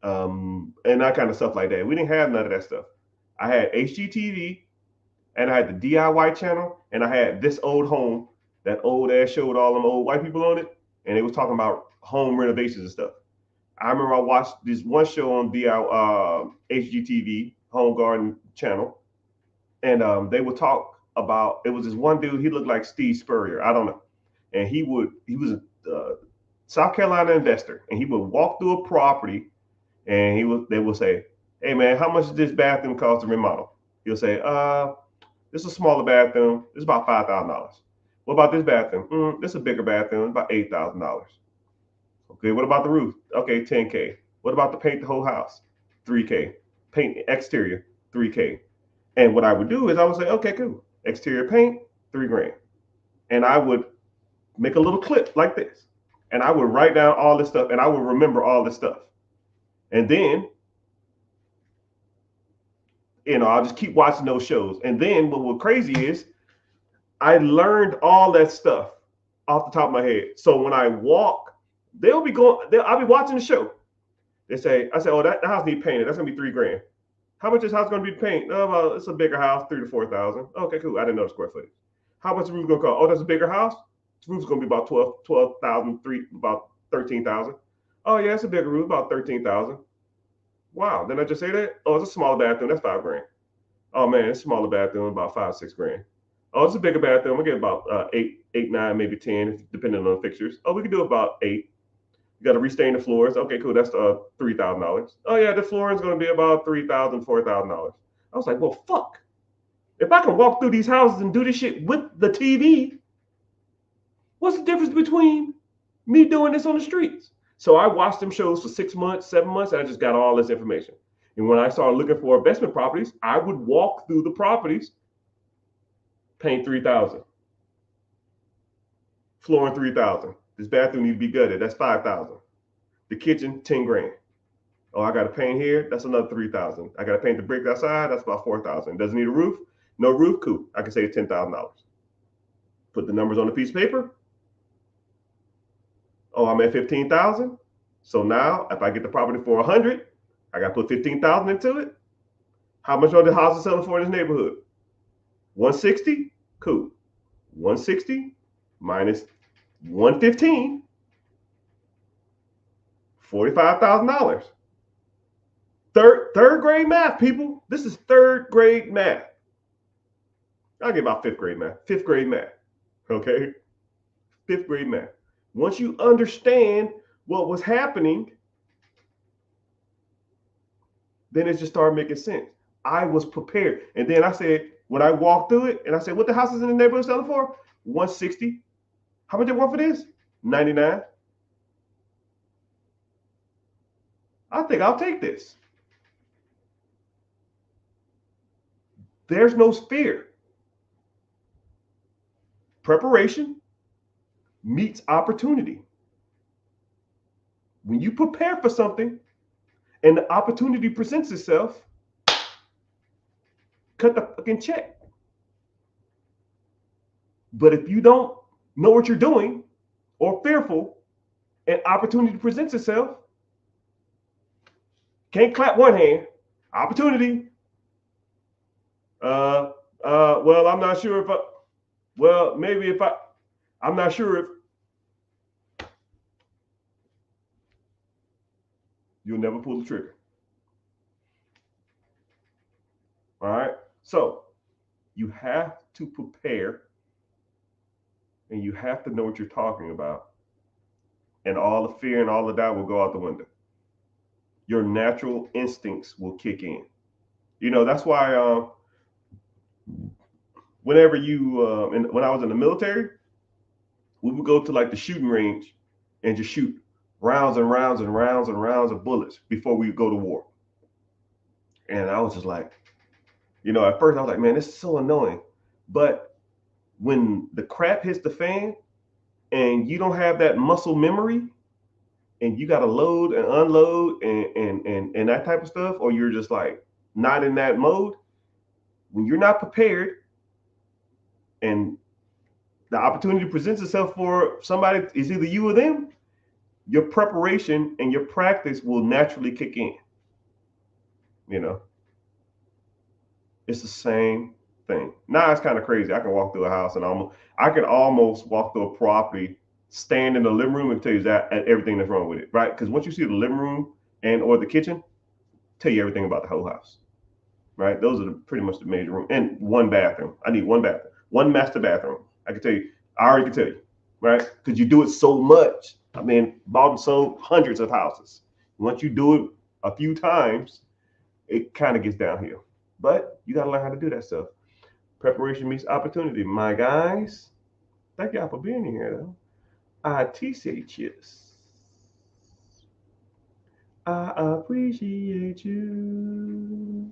and that kind of stuff like that. We didn't have none of that stuff. I had HGTV and I had the DIY channel and I had This Old Home, that old ass show with all them old white people on it. And they was talking about home renovations and stuff. I remember I watched this one show on HGTV, Home Garden Channel. And they would talk about, it was this one dude, he looked like Steve Spurrier, I don't know. And he was a South Carolina investor, and he would walk through a property and they would say, hey man, how much does this bathroom cost to remodel? He'll say, this is a smaller bathroom, it's about $5,000. What about this bathroom? This is a bigger bathroom, about $8,000. Okay, what about the roof? Okay, $10K. What about to paint the whole house? $3K. Paint exterior, $3K. And what I would do is I would say, okay, cool. Exterior paint, $3,000. And I would make a little clip like this. And I would write down all this stuff and I would remember all this stuff. And then, I'll just keep watching those shows. And then what was crazy is I learned all that stuff off the top of my head. So when I walk, I'll be watching the show. I say, oh, that house needs painted. That's gonna be $3,000. How much is this house going to be painted? Oh, well, it's a bigger house, 3,000 to 4,000. Okay, cool. I didn't know the square footage. How much is the roof going to cost? Oh, that's a bigger house. The roof's going to be about 12,000, about 13,000. Oh yeah, it's a bigger roof, about 13,000. Wow. Didn't I just say that? Oh, it's a smaller bathroom. That's $5,000. Oh man, it's a smaller bathroom, about $5,000, $6,000. Oh, it's a bigger bathroom. We get about 8, 9, maybe 10, depending on the fixtures. Oh, we can do about 8. You got to restain the floors. Okay, cool. That's $3,000. Oh yeah, the flooring is going to be about $3,000, $4,000. I was like, well, fuck. If I can walk through these houses and do this shit with the TV, what's the difference between me doing this on the streets? So I watched them shows for 6 months, 7 months, and I just got all this information. And when I started looking for investment properties, I would walk through the properties, paint $3,000, flooring $3,000. This bathroom needs to be gutted. That's $5,000. The kitchen, $10,000. Oh, I got to paint here. That's another $3,000. I got to paint the bricks outside. That's about $4,000. Doesn't need a roof. No roof. Cool. I can save $10,000. Put the numbers on a piece of paper. Oh, I'm at $15,000. So now, if I get the property for $100,000, I got to put $15,000 into it. How much are the houses selling for in this neighborhood? $160,000. Cool. $160,000 minus $115,000, $45,000. Third grade math, people. This is third grade math. I'll give about fifth grade math. Fifth grade math. Okay? Fifth grade math. Once you understand what was happening, then it just started making sense. I was prepared. And then I said, when I walked through it, and I said, what the houses in the neighborhood selling for? $160,000. How much they want for this? $99,000. I think I'll take this. There's no fear. Preparation meets opportunity. When you prepare for something and the opportunity presents itself, cut the fucking check. But if you don't know what you're doing or fearful and opportunity presents itself, can't clap one hand. Opportunity. Well, I'm not sure if I, well, maybe if I'm not sure if, you'll never pull the trigger. All right. So you have to prepare and you have to know what you're talking about. And all the fear and all of that will go out the window. Your natural instincts will kick in. You know, that's why whenever you, when I was in the military, we would go to like the shooting range and just shoot rounds and rounds and rounds and rounds of bullets before we go to war. And I was just like, you know, at first I was like, man, this is so annoying. But when the crap hits the fan and you don't have that muscle memory and you got to load and unload and that type of stuff, or you're just like not in that mode, when you're not prepared and the opportunity presents itself for somebody, it's either you or them, your preparation and your practice will naturally kick in. You know, it's the same thing. Now it's kind of crazy. I can walk through a house and I can almost walk through a property, stand in the living room and tell you that everything that's wrong with it, right? Because once you see the living room and or the kitchen, tell you everything about the whole house, right? Those are pretty much the major room and one bathroom. I need one bathroom, one master bathroom. I can tell you, I already can tell you, right? Because you do it so much. I mean, bought and sold hundreds of houses. Once you do it a few times, it kind of gets downhill. But you got to learn how to do that stuff. Preparation meets opportunity. My guys, thank y'all for being here, though. I appreciate you. I appreciate you.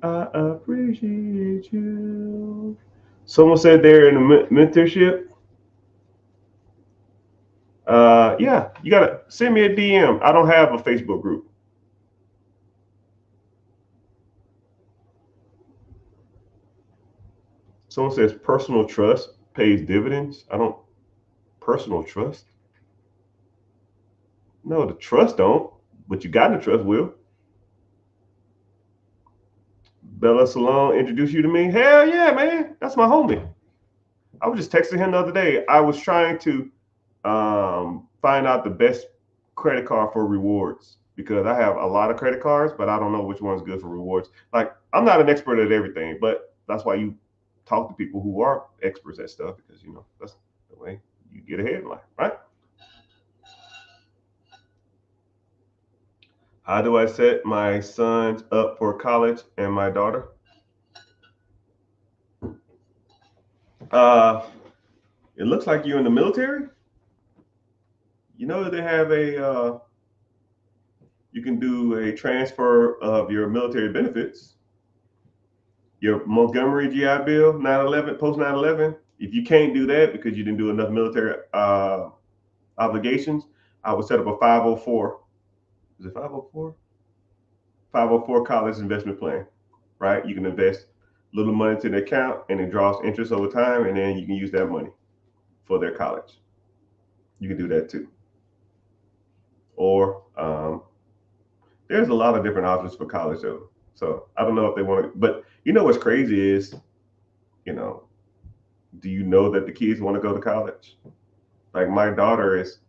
I appreciate you. Someone said they're in a mentorship. Yeah, you gotta send me a DM. I don't have a Facebook group. Someone says personal trust pays dividends. I don't. Personal trust? No, the trust don't, but you got the trust will. Bella Salon introduced you to me. Hell yeah, man. That's my homie. I was just texting him the other day. I was trying to find out the best credit card for rewards because I have a lot of credit cards, but I don't know which one's good for rewards. Like, I'm not an expert at everything, but that's why you talk to people who are experts at stuff because, you know, that's the way you get ahead in life, right? How do I set my sons up for college and my daughter? It looks like you're in the military. You know they have you can do a transfer of your military benefits, your Montgomery GI Bill, 9/11, post 9/11. If you can't do that because you didn't do enough military obligations, I would set up a 504. Is it 504? 504 college investment plan, right? You can invest a little money to the account and it draws interest over time, and then you can use that money for their college. You can do that too. Or there's a lot of different options for college though. So I don't know if they want to, but you know what's crazy is, you know, do you know that the kids want to go to college? Like my daughter is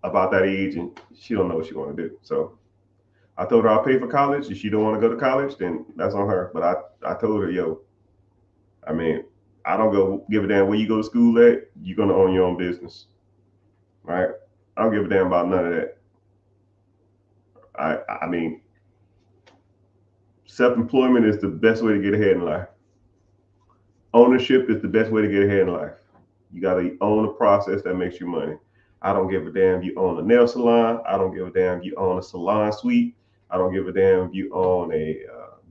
about that age and she don't know what she want to do. So I told her I'll pay for college. If she don't want to go to college, then that's on her. But I told her, yo, I mean, I don't go give a damn where you go to school at. You're gonna own your own business, right? I don't give a damn about none of that. I mean, self-employment is the best way to get ahead in life. Ownership is the best way to get ahead in life. You got to own a process that makes you money. I don't give a damn if you own a nail salon. I don't give a damn if you own a salon suite. I don't give a damn if you own a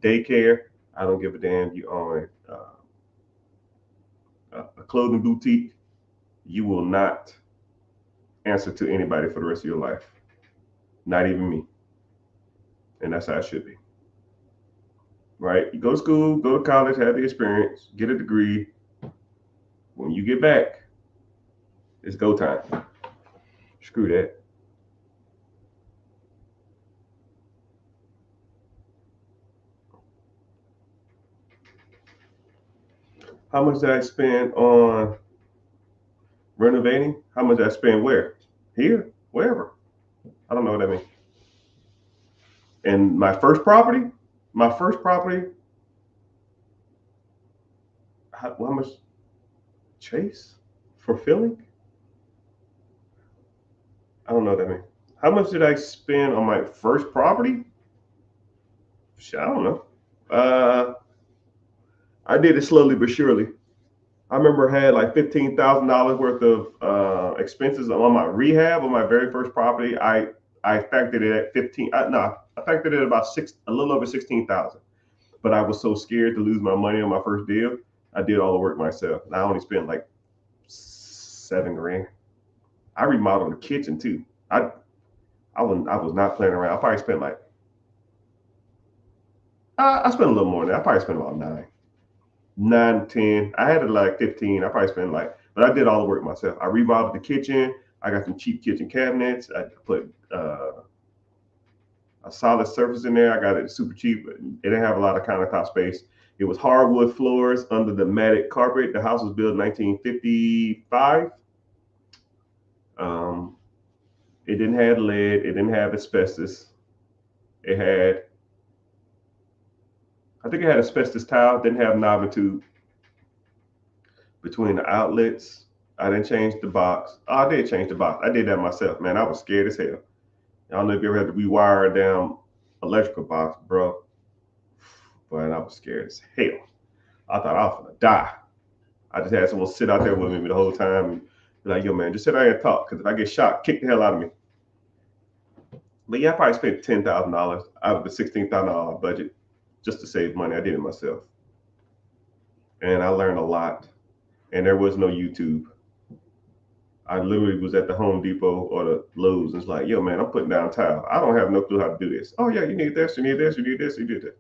daycare. I don't give a damn. You own a clothing boutique. You will not answer to anybody for the rest of your life. Not even me. And that's how it should be. Right? You go to school, go to college, have the experience, get a degree. When you get back, it's go time. Screw that. How much did I spend on renovating? How much did I spend where? Here? Wherever. I don't know what that means. And my first property, how much? Chase? Fulfilling? I don't know what that means. How much did I spend on my first property? I don't know. I did it slowly but surely. I remember I had like $15,000 worth of expenses on my rehab on my very first property. I factored it at 15. No, I factored it at about a little over 16,000. But I was so scared to lose my money on my first deal. I did all the work myself. And I only spent like $7,000. I remodeled the kitchen too. I was not playing around. I probably spent like I spent a little more than that. I probably spent about 9, 10. I had it like 15. I probably spent like, but I did all the work myself. I remodeled the kitchen. I got some cheap kitchen cabinets. I put a solid surface in there. I got it super cheap. It didn't have a lot of countertop space. It was hardwood floors under the matted carpet. The house was built in 1955. It didn't have lead. It didn't have asbestos. It had, I think it had asbestos tile. It didn't have knob and tube between the outlets. I didn't change the box. Oh, I did change the box. I did that myself, man. I was scared as hell. I don't know if you ever had to rewire a damn electrical box, bro. But I was scared as hell. I thought I was gonna die. I just had someone sit out there with me the whole time and be like, yo, man, just sit out here and talk. Because if I get shot, kick the hell out of me. But yeah, I probably spent $10,000 out of the $16,000 budget just to save money. I did it myself. And I learned a lot. And there was no YouTube. I literally was at the Home Depot or the Lowe's and it's like, yo, man, I'm putting down tile. I don't have no clue how to do this. Oh, yeah, you need this, you need this, you need this, you need this.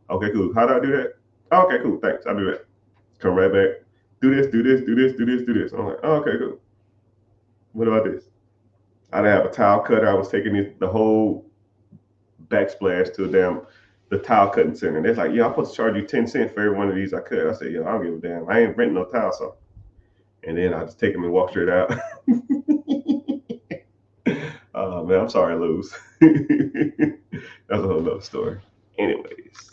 Okay, cool. How do I do that? Okay, cool. Thanks. I'll do that. Come right back. Do this, do this, do this, do this, do this. I'm like, oh, okay, cool. What about this? I didn't have a tile cutter. I was taking the whole backsplash to the tile cutting center. And they're like, yeah, I'm supposed to charge you 10 cents for every one of these I cut. I said, yeah, I don't give a damn. I ain't renting no tile saw. And then I just take them and walk straight out. Oh man, I'm sorry, Luz. That's a whole nother story. Anyways.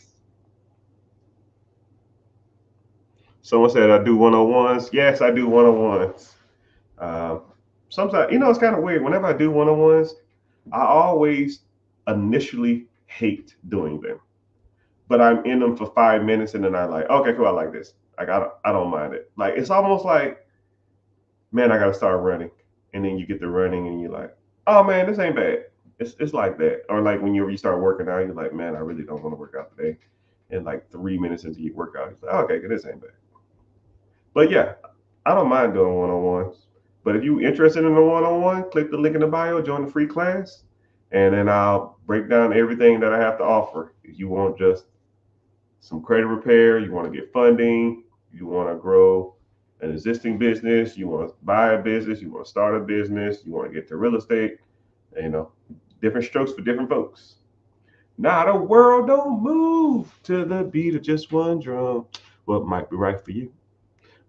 Someone said I do 101s. Yes, I do 101s. Sometimes, it's kind of weird. Whenever I do 101s, I always initially hate doing them. But I'm in them for 5 minutes and then I'm like, okay, cool, I like this. Like, I don't mind it. Like, it's almost like, man, I got to start running. And then you get to running and you're like, oh man, this ain't bad. It's like that. Or like when you start working out, you're like, man, I really don't want to work out today. And like 3 minutes into your workout, you're like, okay, this ain't bad. But yeah, I don't mind doing one-on-ones. But if you're interested in a one-on-one, click the link in the bio, join the free class, and then I'll break down everything that I have to offer. If you want just some credit repair, you want to get funding, you want to grow an existing business, you want to buy a business, you want to start a business, you want to get to real estate, different strokes for different folks. Now the world don't move to the beat of just one drum. What might be right for you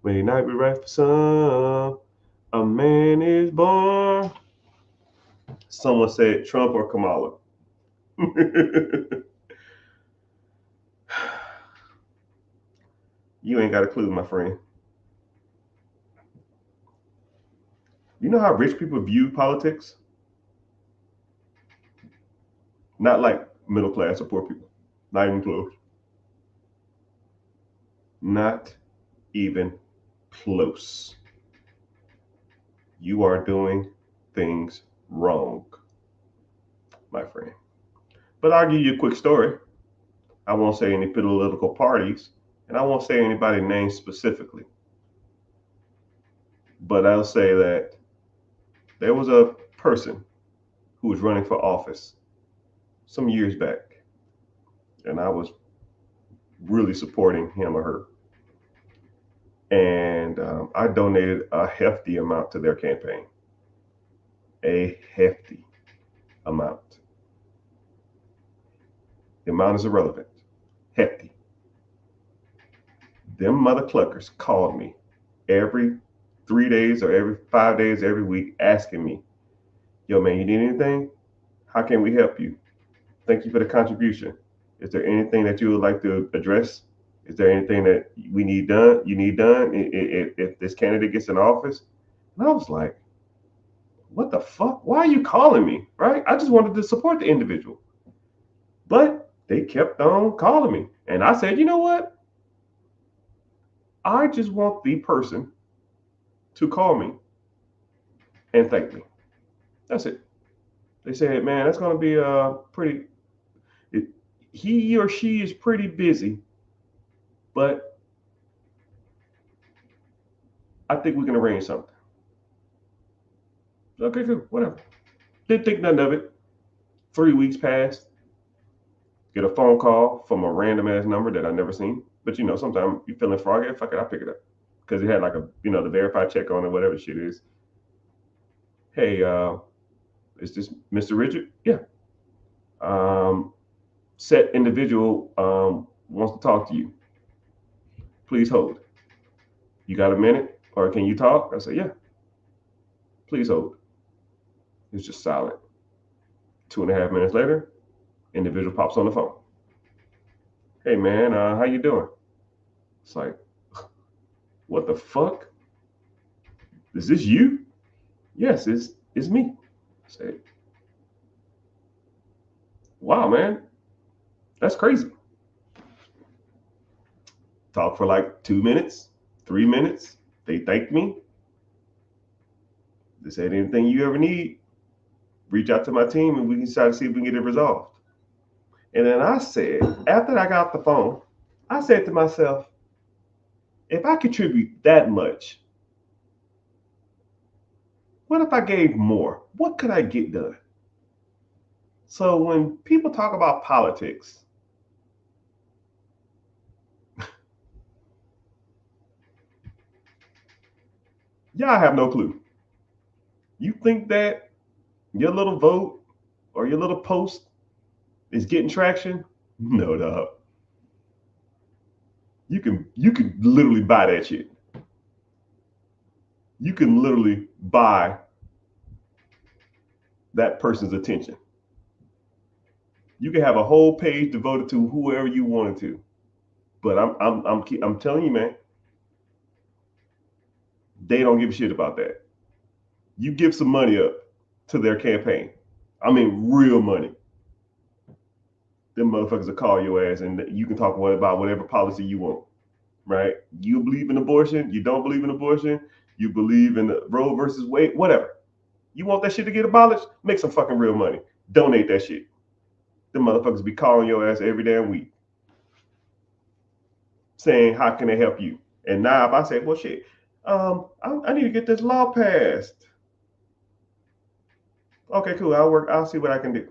may not be right for some. A man is born. Someone said Trump or Kamala. You ain't got a clue, my friend. You know how rich people view politics? Not like middle class or poor people. Not even close. Not even close. You are doing things wrong, my friend. But I'll give you a quick story. I won't say any political parties, and I won't say anybody's name specifically. But I'll say that there was a person who was running for office some years back, and I was really supporting him or her. And I donated a hefty amount to their campaign. A hefty amount. The amount is irrelevant. Hefty. Them mother cluckers called me every 3 days or every 5 days, every week, asking me, yo, man, you need anything? How can we help you? Thank you for the contribution. Is there anything that you would like to address? Is there anything that we need done? You need done if this candidate gets in office? And I was like, what the fuck? Why are you calling me? Right? I just wanted to support the individual. But they kept on calling me. And I said, you know what? I just want the person to call me and thank me. That's it. They said, man, that's going to be pretty, he or she is pretty busy, but I think we can arrange something. Okay, cool, whatever. Didn't think nothing of it. 3 weeks passed. Get a phone call from a random ass number that I never seen. But you know, sometimes you feeling froggy, fuck it, I pick it up. Because it had like a, the verified check on it, whatever shit is. Hey, is this Mr. Richard? Yeah. Set individual wants to talk to you. Please hold. You got a minute? Or can you talk? I said, yeah. Please hold. It's just silent. 2.5 minutes later, individual pops on the phone. Hey man, how you doing? It's like, what the fuck? Is this you? Yes, it's me. I say, wow, man, that's crazy. Talk for like 2 minutes, 3 minutes. They thanked me. They said, anything you ever need, reach out to my team and we can try to see if we can get it resolved. And then I said, after I got the phone, I said to myself, if I contribute that much, what if I gave more? What could I get done? So when people talk about politics, y'all have no clue. You think that your little vote or your little post is getting traction? No, dog. You can literally buy that shit. You can literally buy that person's attention. You can have a whole page devoted to whoever you wanted to. But I'm telling you, man, they don't give a shit about that. You give some money up to their campaign. I mean, real money. Them motherfuckers will call your ass and you can talk about whatever policy you want, right? You believe in abortion, you don't believe in abortion, you believe in the Roe versus Wade, whatever. You want that shit to get abolished? Make some fucking real money. Donate that shit. Them motherfuckers be calling your ass every damn week saying, how can they help you? And now if I say, well, shit, I need to get this law passed. Okay, cool. I'll see what I can do.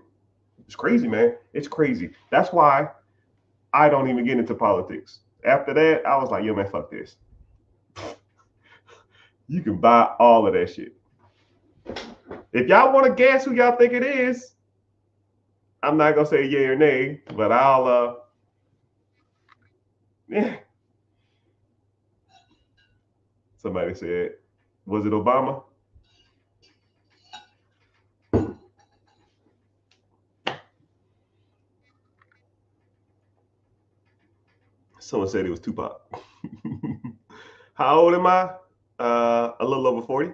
It's crazy, man. It's crazy. That's why I don't even get into politics. After that, I was like, yo, man, fuck this. You can buy all of that shit. If y'all want to guess who y'all think it is, I'm not going to say yay or nay, but I'll, yeah. Somebody said, was it Obama? Someone said it was Tupac. How old am I? A little over 40.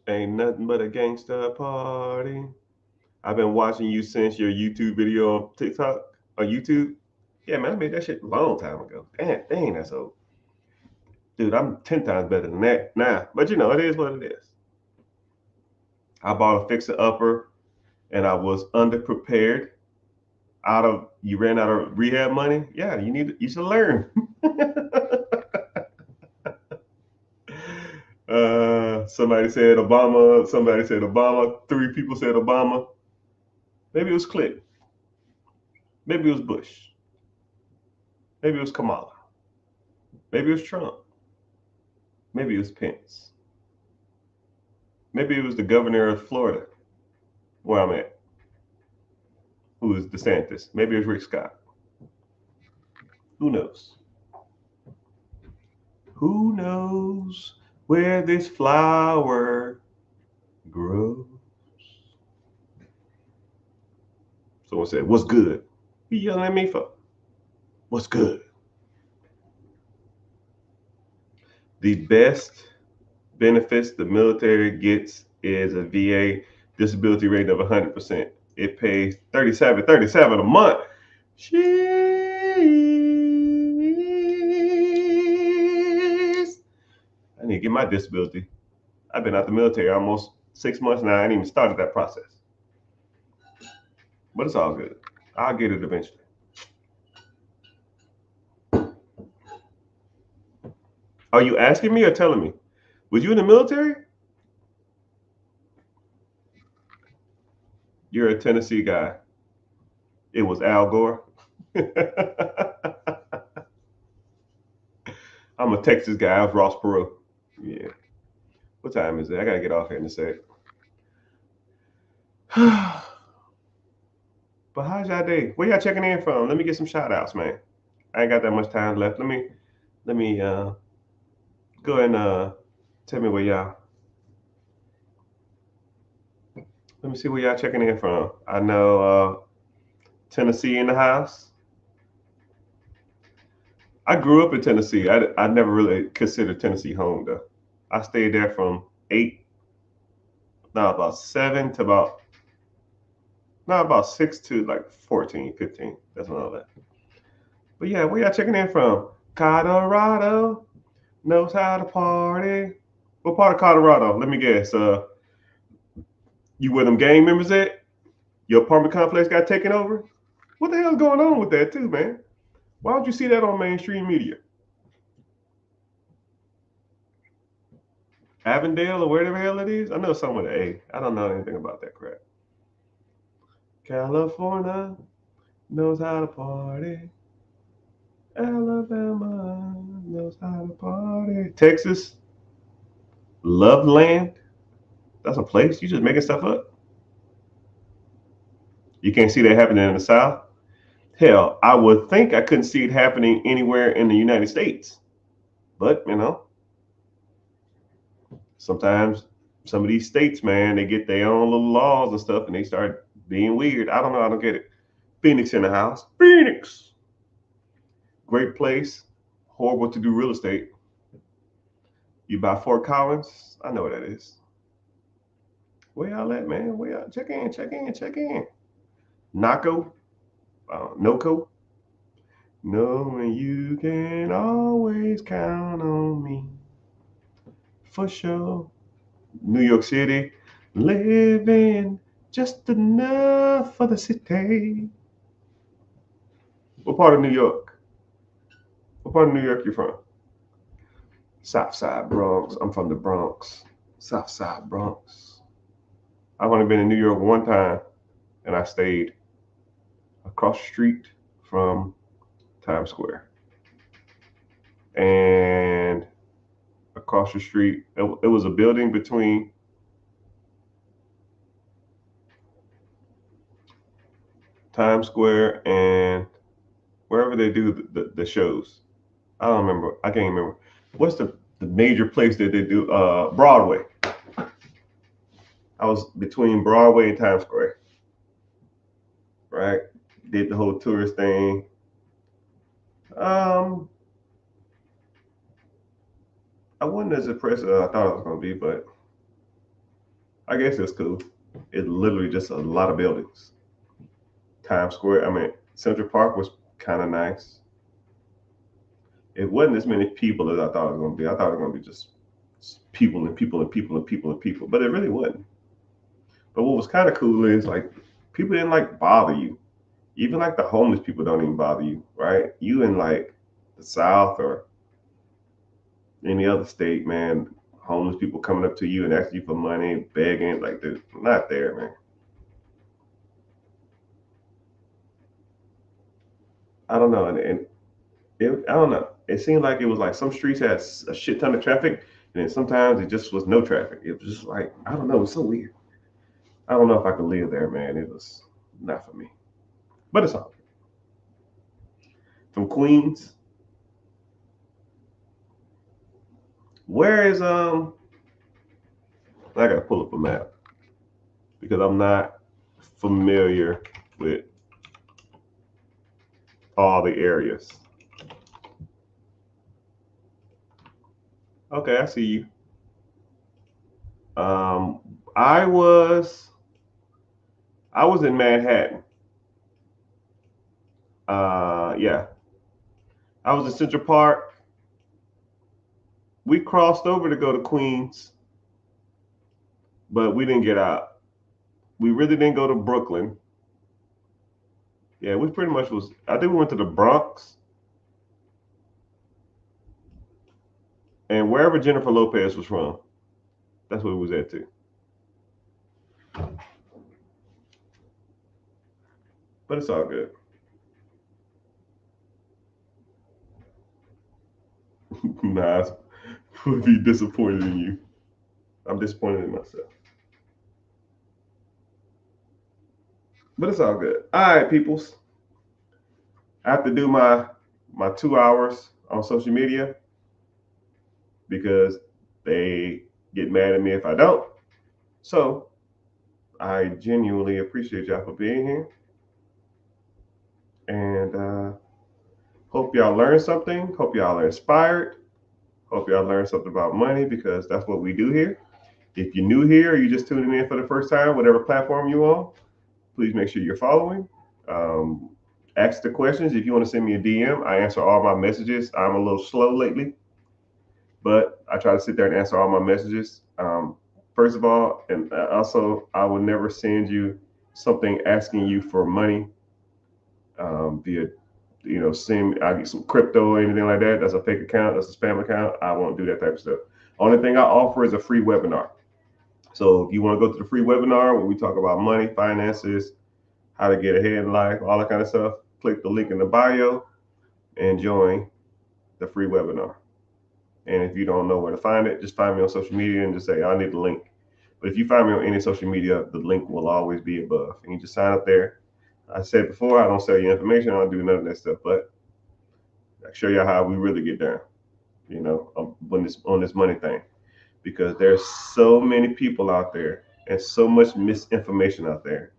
Ain't nothing but a gangsta party. I've been watching you since your YouTube video on TikTok or YouTube. Yeah, man, I made that shit a long time ago. Dang, that's old. Dude, I'm 10 times better than that now. But you know, it is what it is. I bought a fixer-upper and I was underprepared. You ran out of rehab money. Yeah, you should learn. Somebody said Obama. Somebody said Obama. 3 people said Obama. Maybe it was Clinton. Maybe it was Bush. Maybe it was Kamala. Maybe it was Trump. Maybe it was Pence. Maybe it was the governor of Florida, where I'm at, who is DeSantis. Maybe it was Rick Scott. Who knows? Who knows where this flower grows? Someone said, "What's good?" What you yelling at me for? What's good? The best benefits the military gets is a VA disability rate of 100%. It pays $37 a month. Jeez. I need to get my disability. I've been out the military almost 6 months now. I ain't even started that process. But it's all good. I'll get it eventually. Are you asking me or telling me? Was you in the military? You're a Tennessee guy. It was Al Gore. I'm a Texas guy. I was Ross Perot. Yeah. What time is it? I gotta get off here in a sec. But how's y'all day? Where y'all checking in from? Let me get some shout outs, man. I ain't got that much time left. Let me go and tell me where y'all. Let me see where y'all checking in from. I know Tennessee in the house. I grew up in Tennessee. I never really considered Tennessee home though. I stayed there from 8, now about 7 to about 6 to like 14, 15. That's when all that. But yeah, where y'all checking in from? Colorado knows how to party. What part of Colorado? Let me guess. You where them gang members at? Your apartment complex got taken over? What the hell's going on with that too, man? Why don't you see that on mainstream media? Avondale or wherever the hell it is? I know something with an A. I don't know anything about that crap. California knows how to party. Alabama knows how to party. Texas, Loveland. That's a place. You just making stuff up. You can't see that happening in the South. Hell, I would think I couldn't see it happening anywhere in the United States. But, sometimes some of these states, man, they get their own little laws and stuff and they start being weird. I don't know. I don't get it. Phoenix in the house. Phoenix. Great place. Horrible to do real estate. You buy Fort Collins. I know what that is. Where y'all at, man? Where y'all? Check in. Naco. Noco. Knowing you can always count on me. For sure. New York City. Living just enough for the city. What part of New York? What part of New York you from? South Side Bronx. I'm from the Bronx. South Side Bronx. I've only been in New York one time, and I stayed across the street from Times Square. And across the street, it was a building between Times Square and wherever they do the shows. I don't remember. I can't remember. What's the major place that they do? Broadway. I was between Broadway and Times Square. Right? Did the whole tourist thing. I wasn't as impressed as I thought it was gonna be, but I guess it's cool. It's literally just a lot of buildings. Times Square, Central Park was kind of nice. It wasn't as many people as I thought it was gonna be. I thought it was gonna be just people and people and people and people and people, but it really wasn't. But what was kind of cool is like people didn't like bother you. Even like the homeless people don't even bother you, right? You in like the South or any other state, man, homeless people coming up to you and asking you for money, begging, like they're not there, man. I don't know, and I don't know. It seemed like it was like some streets had a shit ton of traffic, and then sometimes it just was no traffic. It was just like I don't know, it was so weird. I don't know if I could live there, man. It was not for me, but it's all from Queens. Where is I gotta pull up a map because I'm not familiar with all the areas. Okay, I see you. Um, I was I was in Manhattan. Yeah, I was in Central Park. We crossed over to go to Queens, but we didn't get out. We really didn't go to Brooklyn. Yeah, we pretty much was. I think we went to the Bronx and wherever Jennifer Lopez was from. That's where we was at too. But it's all good. Nah, I would be disappointed in you. I'm disappointed in myself. But it's all good. All right, peoples. I have to do my 2 hours on social media because they get mad at me if I don't. So I genuinely appreciate y'all for being here, and hope y'all learned something. Hope y'all are inspired. Hope y'all learned something about money because that's what we do here. If you're new here or you're just tuning in for the first time, whatever platform you're on, please make sure you're following. Um, Ask the questions. If you want to send me a DM, I answer all my messages. I'm a little slow lately, but I try to sit there and answer all my messages. First of all, and also, I will never send you something asking you for money via, send I get some crypto or anything like that. That's a fake account. That's a spam account. I won't do that type of stuff. Only thing I offer is a free webinar. So if you want to go to the free webinar where we talk about money, finances, how to get ahead in life, all that kind of stuff, click the link in the bio and join the free webinar. And if you don't know where to find it, just find me on social media and just say, I need the link. But if you find me on any social media, the link will always be above. And you just sign up there. I said before, I don't sell you information. I don't do none of that stuff. But I show you how we really get down, when this on this money thing. Because there's so many people out there and so much misinformation out there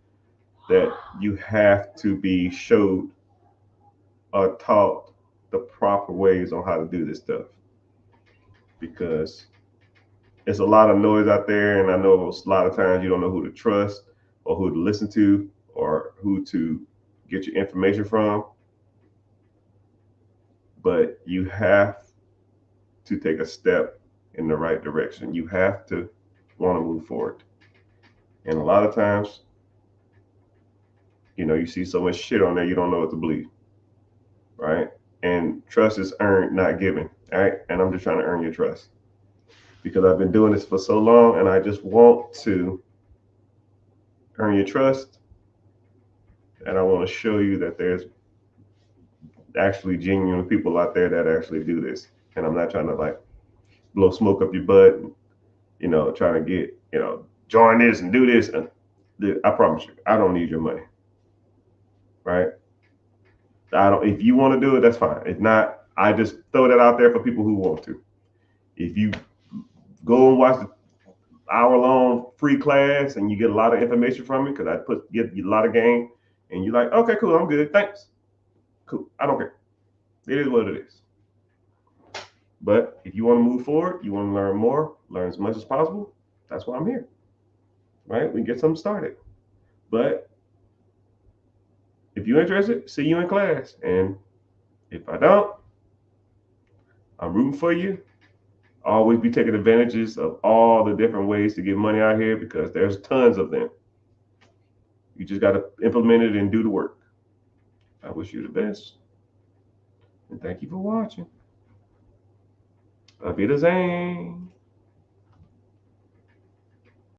that you have to be showed or taught the proper ways on how to do this stuff. Because it's a lot of noise out there, and I know a lot of times you don't know who to trust or who to listen to or who to get your information from. But you have to take a step in the right direction. You have to want to move forward. And a lot of times, you see so much shit on there, you don't know what to believe, right? And trust is earned, not given, right? And I'm just trying to earn your trust because I've been doing this for so long, and I just want to earn your trust, and I want to show you that there's actually genuine people out there that actually do this, and I'm not trying to like blow smoke up your butt, and, trying to get join this and do this. And I promise you, I don't need your money, right? I don't. If you want to do it, that's fine. If not, I just throw that out there for people who want to. If you go and watch the hour-long free class and you get a lot of information from me, because I get a lot of game, and you're like, okay, cool, I'm good, thanks, cool, I don't care. It is what it is. But if you want to move forward, you want to learn more, learn as much as possible, that's why I'm here, right? We get something started. But if you're interested, see you in class. And if I don't, I'm rooting for you. Always be taking advantages of all the different ways to get money out here because there's tons of them. You just got to implement it and do the work. I wish you the best. And thank you for watching. Auf Wiedersehen.